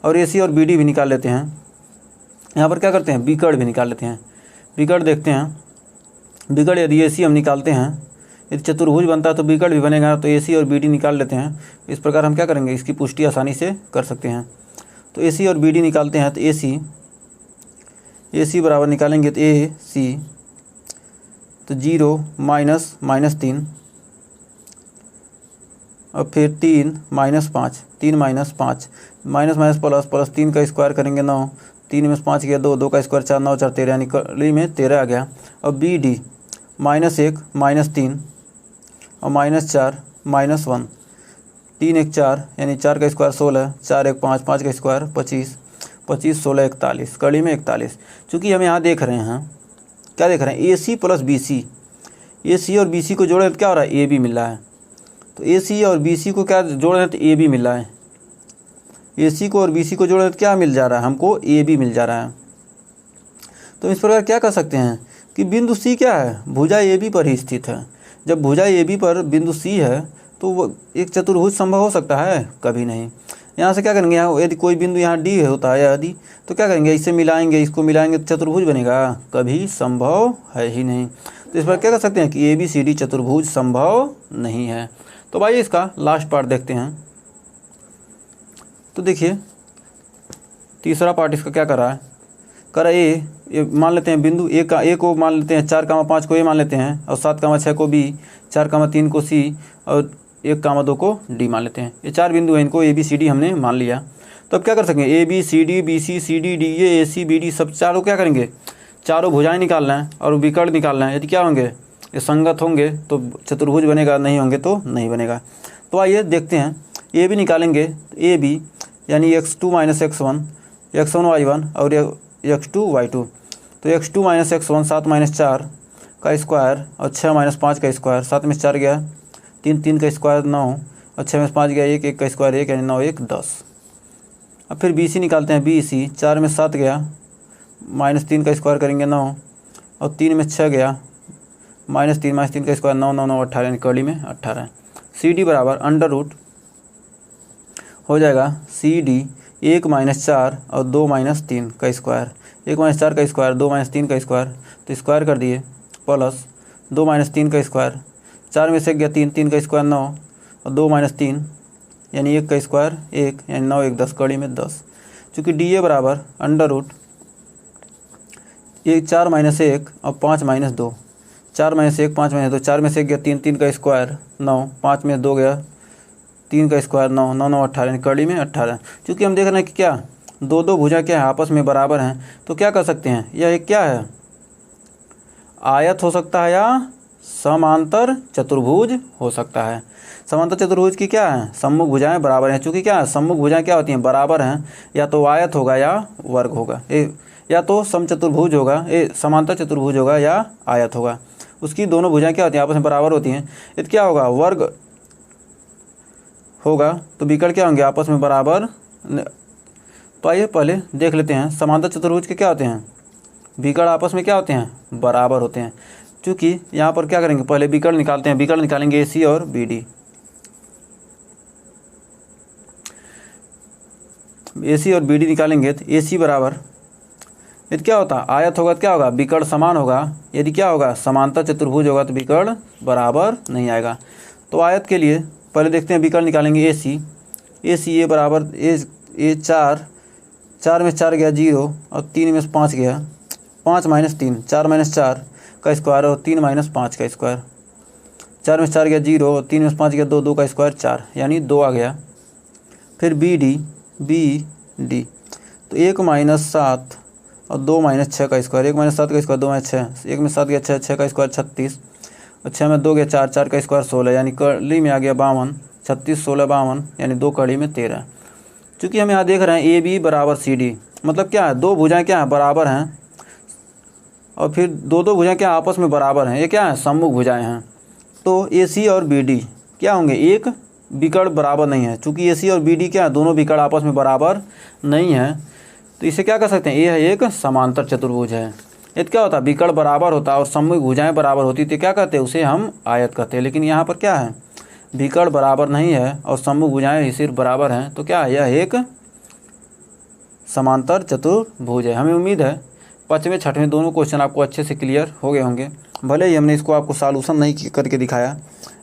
और AC और BD भी निकाल लेते हैं। यहाँ पर क्या करते हैं, विकर्ण भी निकाल लेते हैं। विकर्ण देखते हैं। विकर्ण यदि AC हम निकालते हैं, यदि चतुर्भुज बनता है तो विकर्ण भी बनेगा। तो AC और BD निकाल लेते हैं। इस प्रकार हम क्या करेंगे, इसकी पुष्टि आसानी से कर सकते हैं। तो AC और BD निकालते हैं। तो AC बराबर निकालेंगे तो AC तो 0 -3 और फिर 3 -5 3 -5 माइनस प्लस 3 का स्क्वायर करेंगे 9, 3 में से 5 गया 2, 2 का स्क्वायर 4 9 4 13 यानी कड़ी में 13 आ गया। और BD -1 -3 और -4 -1 3 1 4 यानी 4 का स्क्वायर 16, 4 1 5 5 का स्क्वायर 25 25 16 41 कड़ी में 41। चूँकि हम यहाँ देख रहे हैं, क्या देख रहे हैं, AC + BC, AC और BC को जोड़े तो क्या हो रहा है, AB मिल रहा है। तो AC और BC को क्या जोड़ रहे हैं, तो AB मिल रहा है। AC को और BC को जोड़े तो क्या मिल जा रहा है हमको, AB मिल जा रहा है। तो इस प्रकार क्या कर सकते हैं कि बिंदु C क्या है, भुजा AB पर ही स्थित है। जब भुजा AB पर बिंदु C है तो वो एक चतुर्भुज संभव हो सकता है, कभी नहीं। यहाँ से क्या करेंगे, यहाँ यदि कोई बिंदु यहाँ D होता है यदि, तो क्या करेंगे, इसे मिलाएंगे, इसको मिलाएंगे तो चतुर्भुज बनेगा, कभी संभव है ही नहीं। तो इस पर क्या कर सकते हैं कि ABCD चतुर्भुज संभव नहीं है। तो भाई इसका लास्ट पार्ट देखते हैं। तो देखिए तीसरा पार्ट इसका क्या कर रहा है, कर ये मान लेते हैं बिंदु ए को मान लेते हैं 4,5 को ए मान लेते हैं, और 7,6 को बी, 4,3 को सी, और 1,2 को डी मान लेते हैं। ये 4 बिंदु हैं, इनको ABCD हमने मान लिया। तो अब क्या कर सकेंगे, ABCD BC CD D ये AC BD सब चारों क्या करेंगे, चारों भुजाएं निकालना है और विकर्ण निकालना है। यदि क्या होंगे, ये संगत होंगे तो चतुर्भुज बनेगा, नहीं होंगे तो नहीं बनेगा। तो आइए देखते हैं, AB निकालेंगे, AB यानी x2 - x1, x1 y1 और x2 y2। तो x2 - x1 7 - 4 का स्क्वायर और 6 - 5 का स्क्वायर, 7 में 4 गया 3, 3 का स्क्वायर 9 और 6 में 5 गया 1, 1 का स्क्वायर 1 यानी 9 1 10। अब फिर BC निकालते हैं, BC 4 में 7 गया -3 का स्क्वायर करेंगे 9 और 3 में 6 गया -3 का स्क्वायर 9 9 9 18 यानी कड़ी में 18। CD बराबर अंडर रूट हो जाएगा CD 1 - 4 और 2 - 3 का स्क्वायर, 1 - 4 का स्क्वायर 2 - 3 का स्क्वायर, तो स्क्वायर कर दिए, प्लस 2 - 3 का स्क्वायर, 4 में से गया 3, 3 का स्क्वायर 9 और 2 - 3 यानी 1 का स्क्वायर 1 यानी 9 1 10 कड़ी में 10। चूँकि DA बराबर अंडर रूट 4 - 1 और 5 - 2, 4 - 1 5 - 2, 4 में से गया 3, 3 का स्क्वायर 9, 5 में 2 गया 3 का स्क्वायर 9 9 9 18 यानी कड़ी में 18। चूँकि हम देख रहे हैं कि क्या दो भुजा क्या है आपस में बराबर हैं, तो क्या कर सकते हैं, यह एक क्या है, आयत हो सकता है या समांतर चतुर्भुज हो सकता है। समांतर चतुर्भुज की क्या है, सम्मुख भुजाएं बराबर हैं। चूँकि क्या है सम्मुख भुजाएं क्या होती हैं, बराबर हैं, या तो आयत होगा या वर्ग होगा, या तो समचतुर्भुज होगा, समांतर चतुर्भुज होगा या आयत होगा। उसकी दोनों भुजाएं क्या होती हैं, आपस में बराबर होती हैं। यदि क्या होगा, वर्ग होगा तो विकर्ण क्या होंगे, आपस में बराबर। तो आइए पहले देख लेते हैं समांतर चतुर्भुज के क्या होते हैं, विकर्ण आपस में क्या होते हैं, बराबर होते हैं। क्योंकि यहाँ पर क्या करेंगे, पहले विकर्ण निकालते हैं, विकर्ण निकालेंगे AC और BD। AC और BD निकालेंगे तो AC बराबर, यदि क्या होता आयत होगा तो क्या होगा, विकर्ण समान होगा। यदि क्या होगा समांतर चतुर्भुज होगा तो विकर्ण बराबर नहीं आएगा। तो आयत के लिए पहले देखते हैं विकर्ण निकालेंगे AC A बराबर A 4 में 4 गया 0 और 3 में 5 गया 5 - 3, 4 - 4 का स्क्वायर और 3 - 5 का स्क्वायर, 4 में 4 गया 0 और 3 में 5 गया 2, 2 का स्क्वायर 4 यानी 2 आ गया। फिर BD तो 1 - 7 और 2 - 6 का स्क्वायर, 1 - 7 का स्क्वायर 2 - 6, 1 में 7 गया 6, 6 का स्क्वायर 36 और 6 में 2 गया 4, 4 का स्क्वायर 16 यानी कड़ी में आ गया 52, 36 16 52 यानी 2 कड़ी में 13। चूँकि हम यहाँ देख रहे हैं AB बराबर CD, मतलब क्या है, दो भुजाएं क्या है बराबर हैं, और फिर दो भुजाएं क्या आपस में बराबर हैं, ये क्या है सम्मुख भुजाएं हैं। तो AC और BD क्या होंगे, एक विकर्ण बराबर नहीं है। चूँकि AC और BD क्या है, दोनों विकर्ण आपस में बराबर नहीं है, तो इसे क्या कर सकते हैं, ये है एक समांतर चतुर्भुज है। यदि क्या होता है विकर्ण बराबर होता और सम्मुख भुजाएं बराबर होती तो क्या कहते हैं, उसे हम आयत कहते हैं। लेकिन यहाँ पर क्या है, विकर्ण बराबर नहीं है और सम्मुख भुजाएं ही सिर्फ बराबर हैं, तो क्या है यह एक समांतर चतुर्भुज है। हमें उम्मीद है 5वें 6वें दोनों क्वेश्चन आपको अच्छे से क्लियर हो गए होंगे। भले ही हमने इसको आपको सॉल्यूशन नहीं करके दिखाया,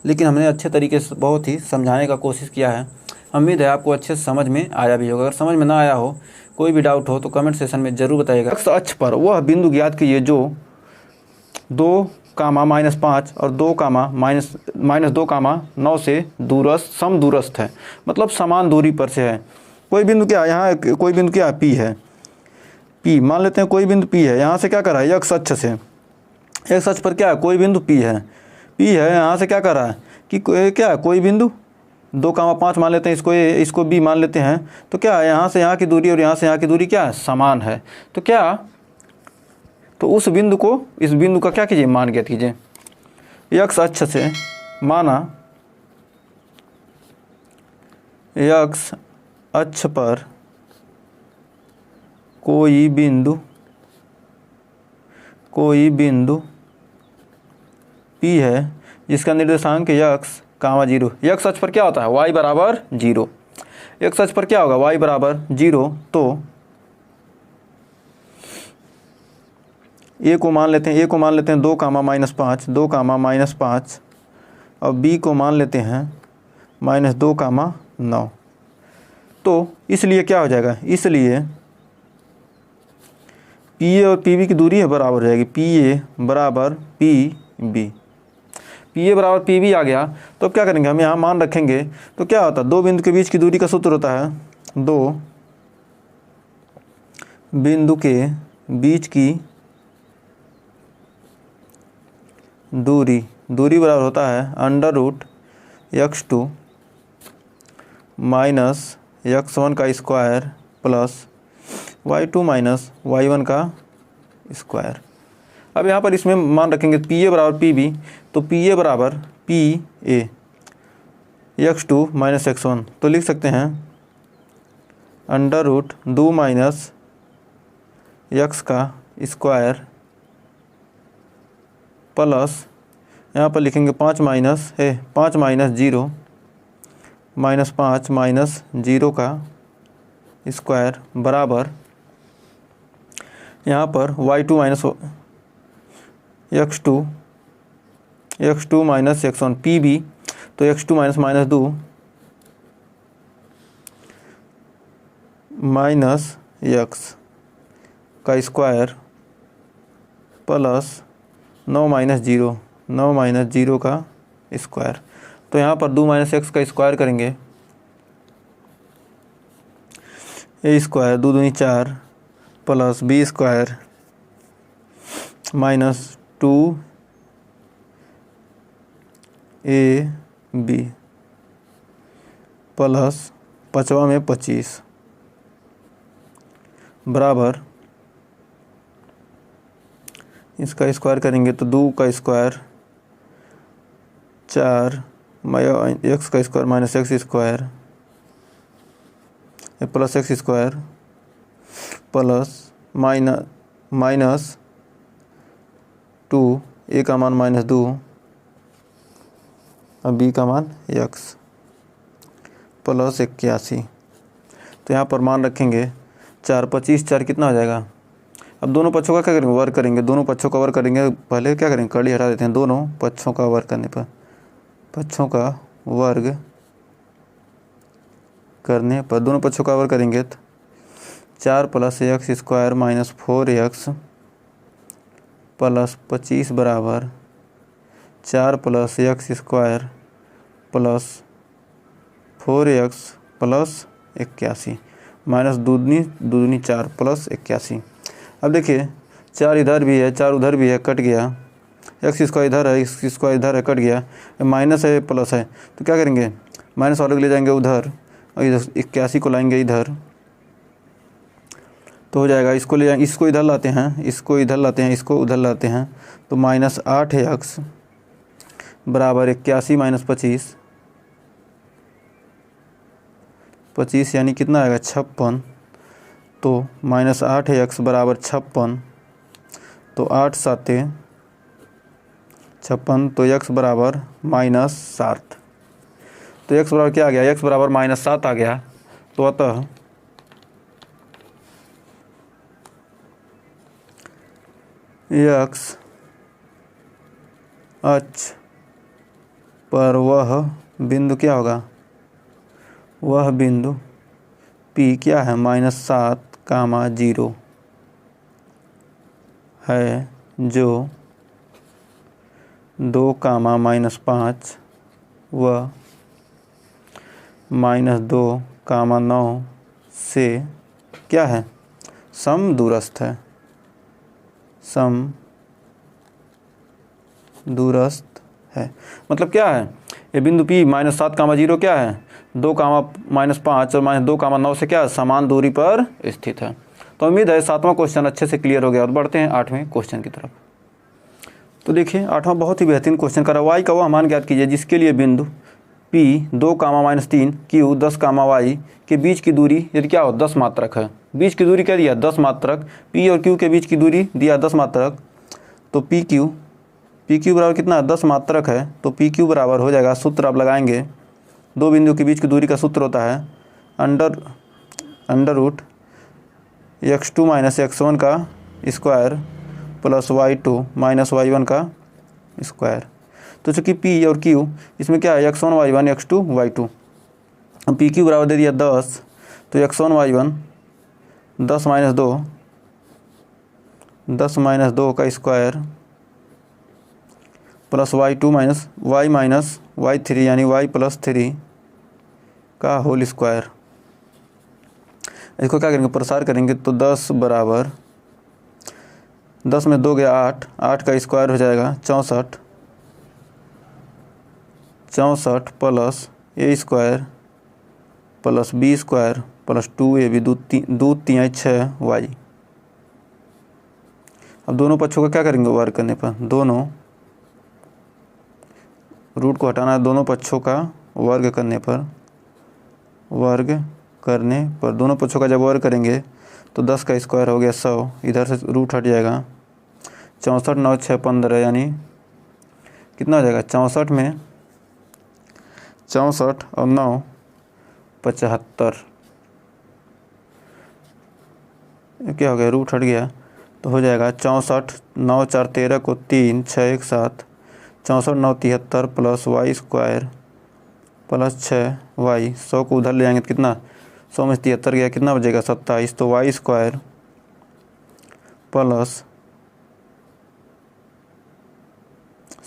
लेकिन हमने अच्छे तरीके से बहुत ही समझाने का कोशिश किया है। उम्मीद है आपको अच्छे से समझ में आया भी होगा। अगर समझ में ना आया हो, कोई भी डाउट हो तो कमेंट सेशन में ज़रूर बताइएगा। एक्स अक्ष पर वह बिंदु ज्ञात कीजिए जो 2, -5 और 2, -2, 9 से समदूरस्थ है, मतलब समान दूरी पर से है। कोई बिंदु क्या, यहाँ कोई बिंदु क्या P है, P मान लेते हैं, कोई बिंदु P है। यहाँ से क्या कर रहा है, एक्स अक्ष से, एक्स अक्ष पर क्या है, कोई बिंदु P है, यहाँ से क्या कर रहा है कि क्या है, कोई बिंदु 2, 5 मान लेते हैं, इसको B मान लेते हैं। तो क्या है, यहाँ से यहाँ की दूरी और यहाँ से यहाँ की दूरी क्या है, समान है। तो क्या, तो उस बिंदु को, इस बिंदु का क्या कीजिए, मान ज्ञात कीजिए। एक्स अक्ष से माना, एक्स अक्ष पर कोई बिंदु P है जिसका निर्देशांक x, 0। x अक्ष पर क्या होता है? y बराबर 0। x अक्ष पर क्या होगा? y बराबर 0। तो a को मान लेते हैं 2, -5, 2, -5 और b को मान लेते हैं -2, 9। तो इसलिए क्या हो जाएगा? इसलिए PA और PB की दूरी है बराबर हो जाएगी, PA बराबर PB। PA बराबर PB आ गया तो अब क्या करेंगे? हम यहाँ मान रखेंगे तो क्या होता है? दो बिंदु के बीच की दूरी का सूत्र होता है, दो बिंदु के बीच की दूरी बराबर होता है √x2 माइनस x1 का square plus y2 minus y1 का स्क्वायर। अब यहाँ पर इसमें मान रखेंगे PA बराबर PB, तो PA बराबर PA x2 माइनस x1, तो लिख सकते हैं √2 माइनस x का स्क्वायर प्लस यहाँ पर लिखेंगे 5 माइनस 0 -5 माइनस 0 का स्क्वायर बराबर यहाँ पर y2 minus x2 minus x1 PB, तो x2 माइनस 2 माइनस x का स्क्वायर प्लस 9 माइनस 0 का स्क्वायर। तो यहाँ पर 2 माइनस x का स्क्वायर करेंगे, a स्क्वायर 2 दूनी 4 plus b square minus 2ab plus 5 में 25 बराबर इसका स्क्वायर करेंगे तो 2 का स्क्वायर 4 x का square minus x square plus x square plus minus 2, a का मान -2 और b का मान x प्लस 81। तो यहाँ पर मान रखेंगे 4, 25, 4 कितना हो जाएगा? अब दोनों पक्षों का क्या करेंगे? वर्ग करेंगे। दोनों पक्षों का वर्ग करेंगे, पहले क्या करेंगे? कर्ली हटा देते हैं। दोनों पक्षों का वर्ग करने पर दोनों पक्षों का वर्ग करेंगे तो 4 plus x square minus 4x plus 25 बराबर 4 plus x square plus 4x plus 81 minus दूनी 4 प्लस 81। अब देखिए 4 इधर भी है 4 उधर भी है, कट गया। x स्क्वायर इधर है, x स्क्वायर इधर है, कट गया। माइनस है प्लस है, तो क्या करेंगे? माइनस वाले को ले जाएंगे उधर और इधर 81 को लाएंगे इधर, तो हो जाएगा। इसको ले जाएंगे, इसको इधर लाते हैं, इसको इधर लाते हैं, इसको उधर लाते हैं, तो माइनस 8x बराबर 81 माइनस 25 यानी कितना आएगा? 56। तो माइनस 8x बराबर 56, तो 8 7 56, तो x बराबर -7। तो x बराबर क्या आ गया? x बराबर -7 आ गया। तो अतः x अक्ष पर वह बिंदु क्या होगा? वह बिंदु P क्या है? -7, 0 है जो 2, -5 व -2, 9 से क्या है? समदूरस्थ है। समदूरस्थ है मतलब क्या है? ये बिंदु P -7, 0 क्या है? 2, -5 और -2, 9 से क्या समान दूरी पर स्थित है। तो उम्मीद है 7वां क्वेश्चन अच्छे से क्लियर हो गया। और बढ़ते हैं 8वें क्वेश्चन की तरफ। तो देखिए 8वां बहुत ही बेहतरीन क्वेश्चन करा। y का वह मान ज्ञात कीजिए जिसके लिए बिंदु P P 2, Q 10, Y के बीच की दूरी यदि क्या हो 10 मात्रक है, बीच की दूरी क्या दिया 10 मात्रक, P और Q के बीच की दूरी दिया 10 मात्रक, तो PQ बराबर कितना 10 मात्रक है, तो PQ बराबर हो जाएगा, सूत्र आप लगाएंगे, दो बिंदु के बीच की दूरी का सूत्र होता है under root x2 minus x1 का square plus y2 minus y1 का स्क्वायर। तो चूँकि P और Q इसमें क्या है x1 y1 x2 y2, PQ बराबर दे दिया 10, तो x1 y1 10 माइनस 2 का square plus y2 minus y3 यानी y प्लस 3 का होल स्क्वायर। इसको क्या करेंगे प्रसार करेंगे तो 10 बराबर 10 में 2 गया 8 का स्क्वायर हो जाएगा 64 plus a square plus b square plus 2ab 2 3 6y। अब दोनों पक्षों का क्या करेंगे वर्ग करने पर, दोनों रूट को हटाना है, दोनों पक्षों का वर्ग करने पर दोनों पक्षों का जब वर्ग करेंगे तो 10 का स्क्वायर हो गया 100, इधर से रूट हट जाएगा, 64 9 6 15 यानी कितना हो जाएगा 64 में 64 और 9 75, क्या हो गया रूट हट गया तो हो जाएगा 64 9 4 13 को 3 6 1 7, 64 9 73 plus y square plus 6y, 100 को उधर ले जाएंगे तो कितना 100 में 73 गया, कितना बचेगा 27, तो y square plus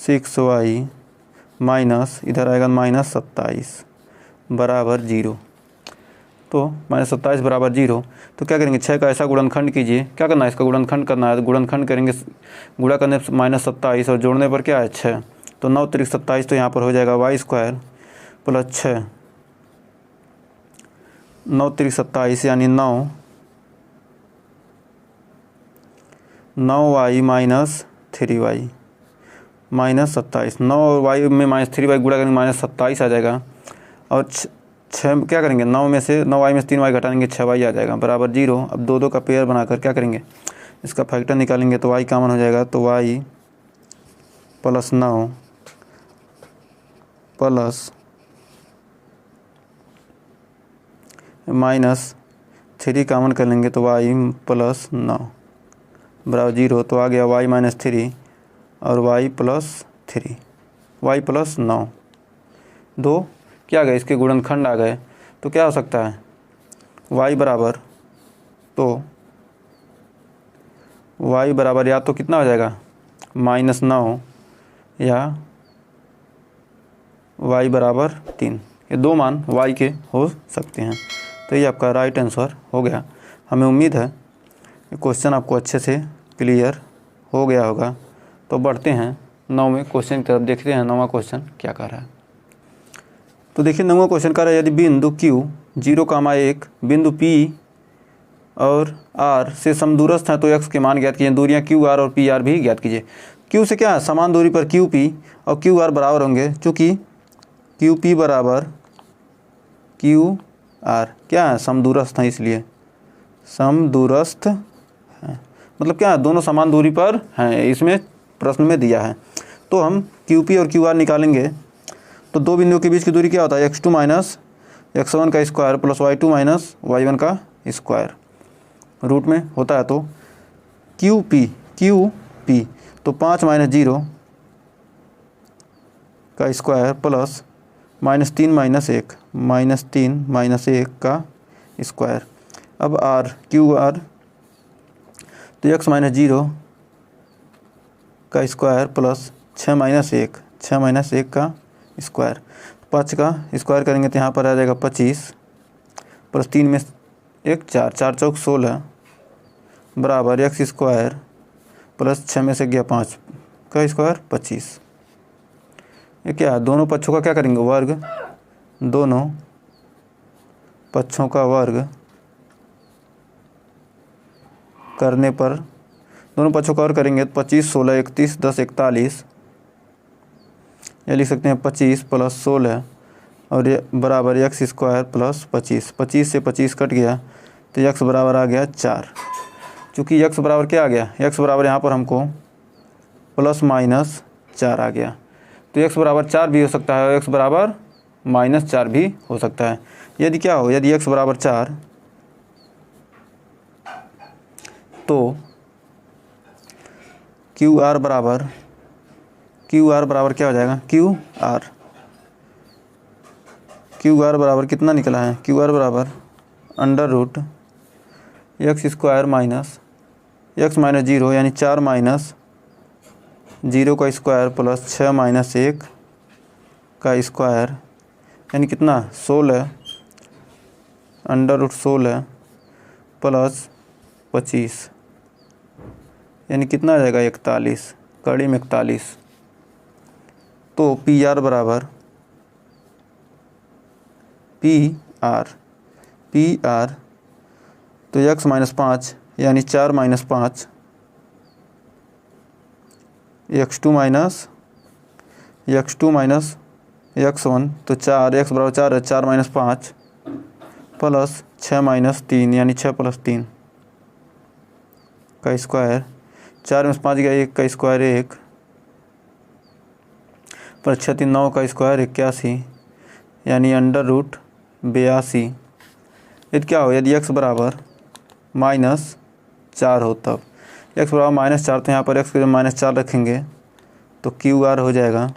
6y minus इधर आएगा माइनस 27 बराबर 0। तो माइनस 27 बराबर 0, तो क्या करेंगे 6 का ऐसा गुणनखंड कीजिए, क्या करना है इसका गुणनखंड करना है, गुणनखंड करेंगे गुणा करने पर माइनस 27 और जोड़ने पर क्या है 6, तो 9 3 27, तो यहाँ पर हो जाएगा y स्क्वायर प्लस 6 9 3 27 यानी 9y माइनस 3y माइनस 27, 9 और y में माइनस 3y गुणा करेंगे माइनस 27 आ जाएगा, और 6 क्या करेंगे 9 में से 9y में से 3y घटाएंगे 6y आ जाएगा बराबर 0। अब दो का पेयर बनाकर क्या करेंगे इसका फैक्टर निकालेंगे तो y कॉमन हो जाएगा, तो y plus 9 plus minus 3 common कर लेंगे तो y प्लस 9 बराबर 0, तो आ गया y माइनस 3 और y प्लस 9, दो क्या आ गए इसके गुणनखंड आ गए, तो क्या हो सकता है y बराबर या तो कितना हो जाएगा माइनस 9 या y बराबर 3, ये दो मान y के हो सकते हैं। तो ये आपका राइट आंसर हो गया। हमें उम्मीद है क्वेश्चन आपको अच्छे से क्लियर हो गया होगा। तो बढ़ते हैं 9वें क्वेश्चन की तरफ, देखते हैं 9वां क्वेश्चन क्या कह रहा है। तो देखिए 9वां क्वेश्चन कह रहा है यदि बिंदु Q 0,1 बिंदु P और R से समदूरस्थ हैं तो x के मान ज्ञात कीजिए। दूरियां QR और PR भी ज्ञात कीजिए। Q से क्या है समान दूरी पर QP और QR बराबर होंगे, चूँकि QP बराबर QR क्या है समदूरस्थ हैं, इसलिए समदूरस्थ हैं मतलब क्या है दोनों समान दूरी पर हैं, इसमें प्रश्न में दिया है। तो हम QP और QR निकालेंगे तो दो बिंदुओं के बीच की दूरी क्या होता है x2 माइनस x1 का square plus y2 minus y1 का स्क्वायर रूट में होता है। तो QP तो 5 माइनस 0 का स्क्वायर प्लस माइनस 3 माइनस 1 का स्क्वायर। अब QR तो x माइनस 0 का स्क्वायर प्लस 6 माइनस 1 का स्क्वायर। 5 का स्क्वायर करेंगे तो यहाँ पर आ जाएगा 25 प्लस 3 में 1 4 4 चौक 16 बराबर x स्क्वायर प्लस 6 में से गया 5 का स्क्वायर 25। ये क्या है दोनों पक्षों का क्या करेंगे वर्ग, दोनों पक्षों का वर्ग करने पर दोनों पक्षों का वर्ग करेंगे तो 25 16 31 10 41, ये लिख सकते हैं 25 प्लस 16 और ये बराबर एक्स स्क्वायर प्लस 25, 25 से 25 कट गया तो एक्स बराबर आ गया 4। चूँकि एक्स बराबर क्या आ गया, एक्स बराबर यहाँ पर हमको ±4 आ गया, तो एक्स बराबर 4 भी हो सकता है और एक्स बराबर -4 भी हो सकता है। यदि क्या हो, यदि एक्स बराबर 4 तो क्यू आर बराबर क्या हो जाएगा, क्यू आर बराबर कितना निकला है, क्यू आर बराबर √x² माइनस x माइनस 0 यानी 4 माइनस 0 का स्क्वायर प्लस 6 माइनस 1 का स्क्वायर यानी कितना 16 √16 प्लस 25 यानी कितना आ जाएगा 41, कड़ी में 41। तो पी आर बराबर पी आर तो x माइनस 5 यानी 4 माइनस 5 x2 माइनस x1 तो 4 x बराबर 4 है, 4 माइनस 5 प्लस 6 माइनस 3 यानी 6 प्लस 3 का स्क्वायर, 4 में 5 गया 1 का स्क्वायर 1 प्लस 6 3 9 का स्क्वायर 81 यानी √82। यदि क्या हो, यदि x बराबर -4 हो तब x बराबर -4 तो यहाँ पर x के जब -4 रखेंगे तो क्यू आर हो जाएगा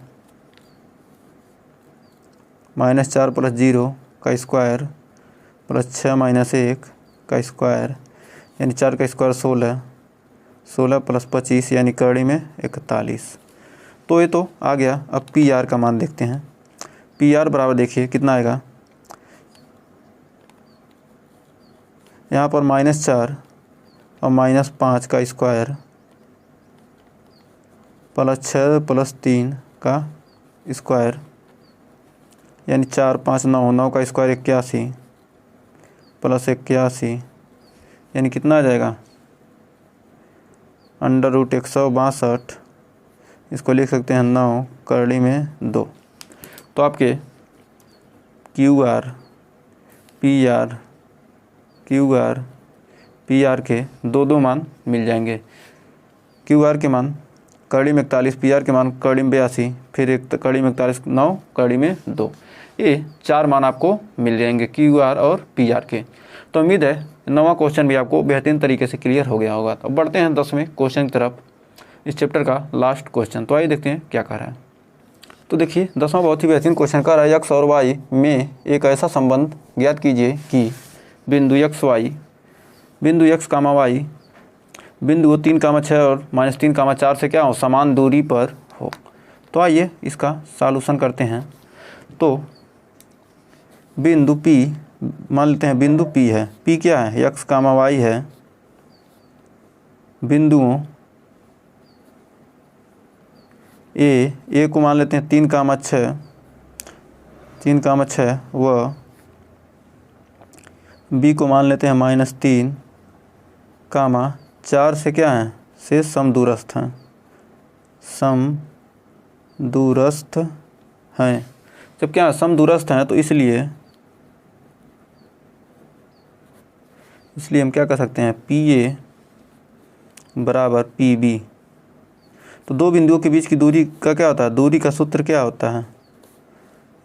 -4 प्लस 0 का स्क्वायर प्लस 6 माइनस 1 का स्क्वायर यानी 4 का स्क्वायर 16 प्लस 25 यानी कड़ी में 41। तो ये तो आ गया। अब पी आर का मान देखते हैं। पी आर बराबर देखिए कितना आएगा, यहाँ पर -4 और -5 का स्क्वायर प्लस 6 प्लस 3 का स्क्वायर यानी 4 5 9 9 का स्क्वायर 81 प्लस 81 यानी कितना आ जाएगा √162। इसको लिख सकते हैं 9 कड़ी में 2। तो आपके क्यू आर पी आर के दो मान मिल जाएंगे। क्यू आर के मान कड़ी में 41, पी आर के मान कड़ी में 82, फिर एक कड़ी में 41, 9 कड़ी में 2, ये 4 मान आपको मिल जाएंगे क्यू आर और पी आर के। तो उम्मीद है 9वां क्वेश्चन भी आपको बेहतरीन तरीके से क्लियर हो गया होगा। तो बढ़ते हैं 10वें क्वेश्चन की तरफ, इस चैप्टर का लास्ट क्वेश्चन। तो आइए देखते हैं क्या कह रहा है। तो देखिए 10वां बहुत ही बेहतरीन क्वेश्चन कह रहा है, x और y में एक ऐसा संबंध ज्ञात कीजिए कि बिंदु x, y बिंदु 3, 6 और -3, 4 से क्या हो, समान दूरी पर हो। तो आइए इसका सॉल्यूशन करते हैं। तो बिंदु P मान लेते हैं, बिंदु P है, P क्या है, x, y है। बिंदुओं A को मान लेते हैं 3, 6 व B को मान लेते हैं -3, 4 से क्या है, से समदूरस्थ हैं। जब क्या समदूरस्थ हैं तो इसलिए हम क्या कर सकते हैं, PA बराबर PB। तो दो बिंदुओं के बीच की दूरी का क्या होता है, दूरी का सूत्र क्या होता है,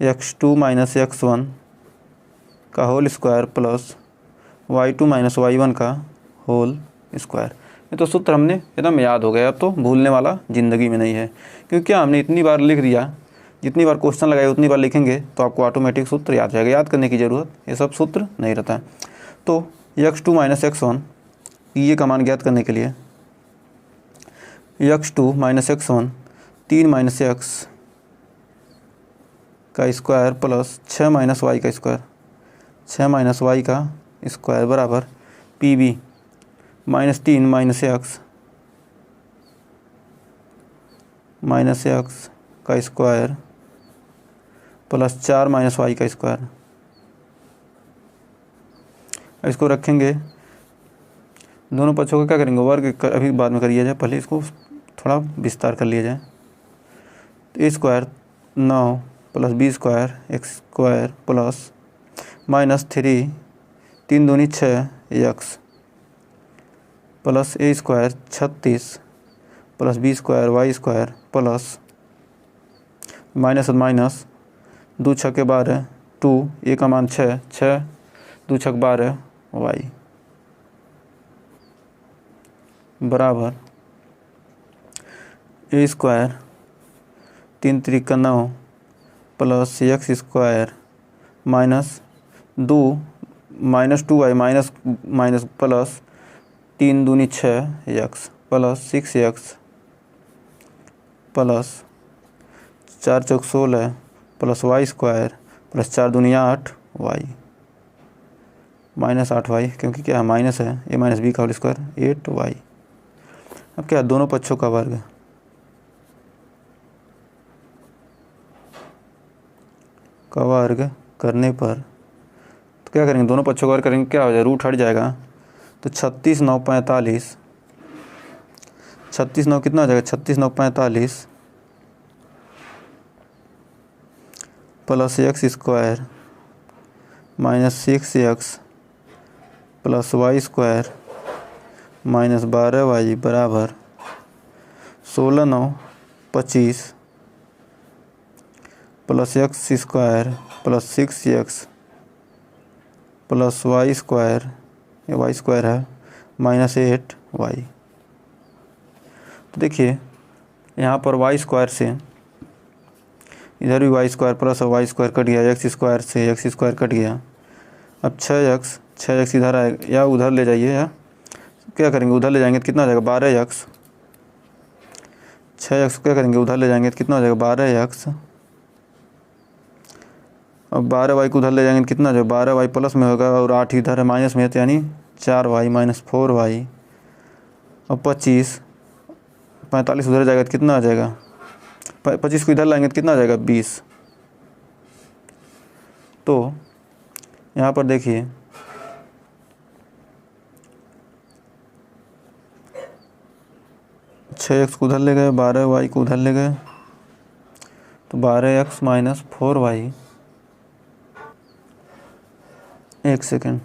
x2 - x1 का whole square plus y2 - y1 का होल स्क्वायर। ये तो सूत्र हमने एकदम याद हो गया, अब तो भूलने वाला ज़िंदगी में नहीं है, क्योंकि क्या हमने इतनी बार लिख दिया, जितनी बार क्वेश्चन लगाए उतनी बार लिखेंगे तो आपको ऑटोमेटिक सूत्र याद जाएगा। याद करने की ज़रूरत ये सब सूत्र नहीं रहता है। तो x2 - x1 ये का मान ज्ञात करने के लिए x2 - x1 3 - x का स्क्वायर प्लस 6 - y का स्क्वायर, 6 - y का स्क्वायर बराबर PB -3 - x का स्क्वायर प्लस 4 - y का स्क्वायर। इसको रखेंगे, दोनों पक्षों का क्या करेंगे, वर्ग अभी बाद में करिए जाए, पहले इसको थोड़ा विस्तार कर लिया जाए। तो square 9 plus B square X square plus -3 3 दूनी 6 X plus A square 36 plus B square Y square plus minus minus 2 छक्के 12 2 ए का मान 6 6 2 छक 12 वाई बराबर ए स्क्वायर 3 त्रिक 9 plus X square -2 -2y minus minus plus 3 दूनी 6 एक्स प्लस 6 एक्स प्लस 4 चौक 16 plus Y square plus 4 दूनी 8 Y -8 Y, क्योंकि क्या है माइनस है, ए माइनस बी का होल स्क्वायर 8 वाई। अब क्या दोनों पक्षों का वर्ग करने पर तो क्या करेंगे, दोनों पक्षों का वर्ग करेंगे, क्या हो जाएगा, रूट हट जाएगा तो 36 9 45 36 9 कितना हो जाएगा, 36 9 45 plus X square -6 X plus Y square -12 Y बराबर 16 9 25 plus X square plus 6 X plus Y square, ये वाई स्क्वायर है -8 वाई। तो देखिए यहाँ पर वाई स्क्वायर से इधर भी Y square plus Y square cut गया, एक्स स्क्वायर से एक्स स्क्वायर कट गया। अब 6x इधर आए या उधर ले जाइए, या क्या करेंगे उधर ले जाएंगे तो कितना हो जाएगा 12x, 6x क्या करेंगे उधर ले जाएंगे तो कितना हो जाएगा 12x। अब 12y को उधर ले जाएंगे तो कितना हो जाएगा 12y प्लस में होगा और 8 इधर है माइनस में है, तो यानी 4y -4y। अब 25 45 उधर जाएगा तो कितना आ जाएगा, 25 को इधर लाएंगे तो कितना आ जाएगा 20। तो यहाँ पर देखिए 6x को उधर ले गए, 12y को उधर ले गए, तो 12x -4y, एक सेकेंड,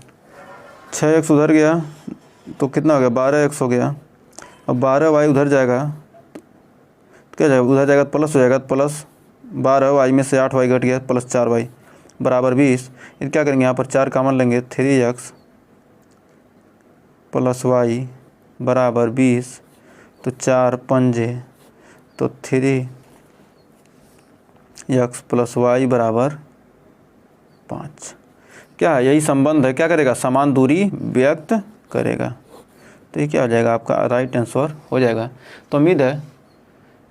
6x उधर गया तो कितना हो गया 12x हो गया। अब 12y उधर जाएगा तो क्या जाएगा, उधर जाएगा तो प्लस हो जाएगा, तो प्लस 12y में से 8y घट गया प्लस 4y बराबर 20। ये क्या करेंगे, यहाँ पर 4 कॉमन लेंगे, 3x प्लस y बराबर 20, तो 4 पंजे तो 3x प्लस y बराबर 5। क्या है, यही संबंध है, क्या करेगा, समान दूरी व्यक्त करेगा। तो ये क्या हो जाएगा, आपका राइट आंसर हो जाएगा। तो उम्मीद है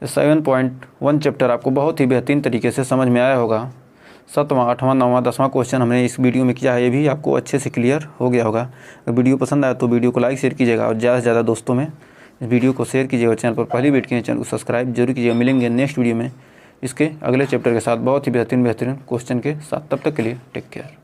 7.1 चैप्टर आपको बहुत ही बेहतरीन तरीके से समझ में आया होगा। 7वां 8वां 9वां 10वां क्वेश्चन हमने इस वीडियो में किया है, ये भी आपको अच्छे से क्लियर हो गया होगा। अगर वीडियो पसंद आया तो वीडियो को लाइक शेयर कीजिएगा और ज़्यादा से ज़्यादा दोस्तों में इस वीडियो को शेयर कीजिएगा। चैनल पर पहली बार किए चैनल को सब्सक्राइब जरूर कीजिएगा। मिलेंगे नेक्स्ट वीडियो में इसके अगले चैप्टर के साथ बहुत ही बेहतरीन क्वेश्चन के साथ। तब तक के लिए टेक केयर।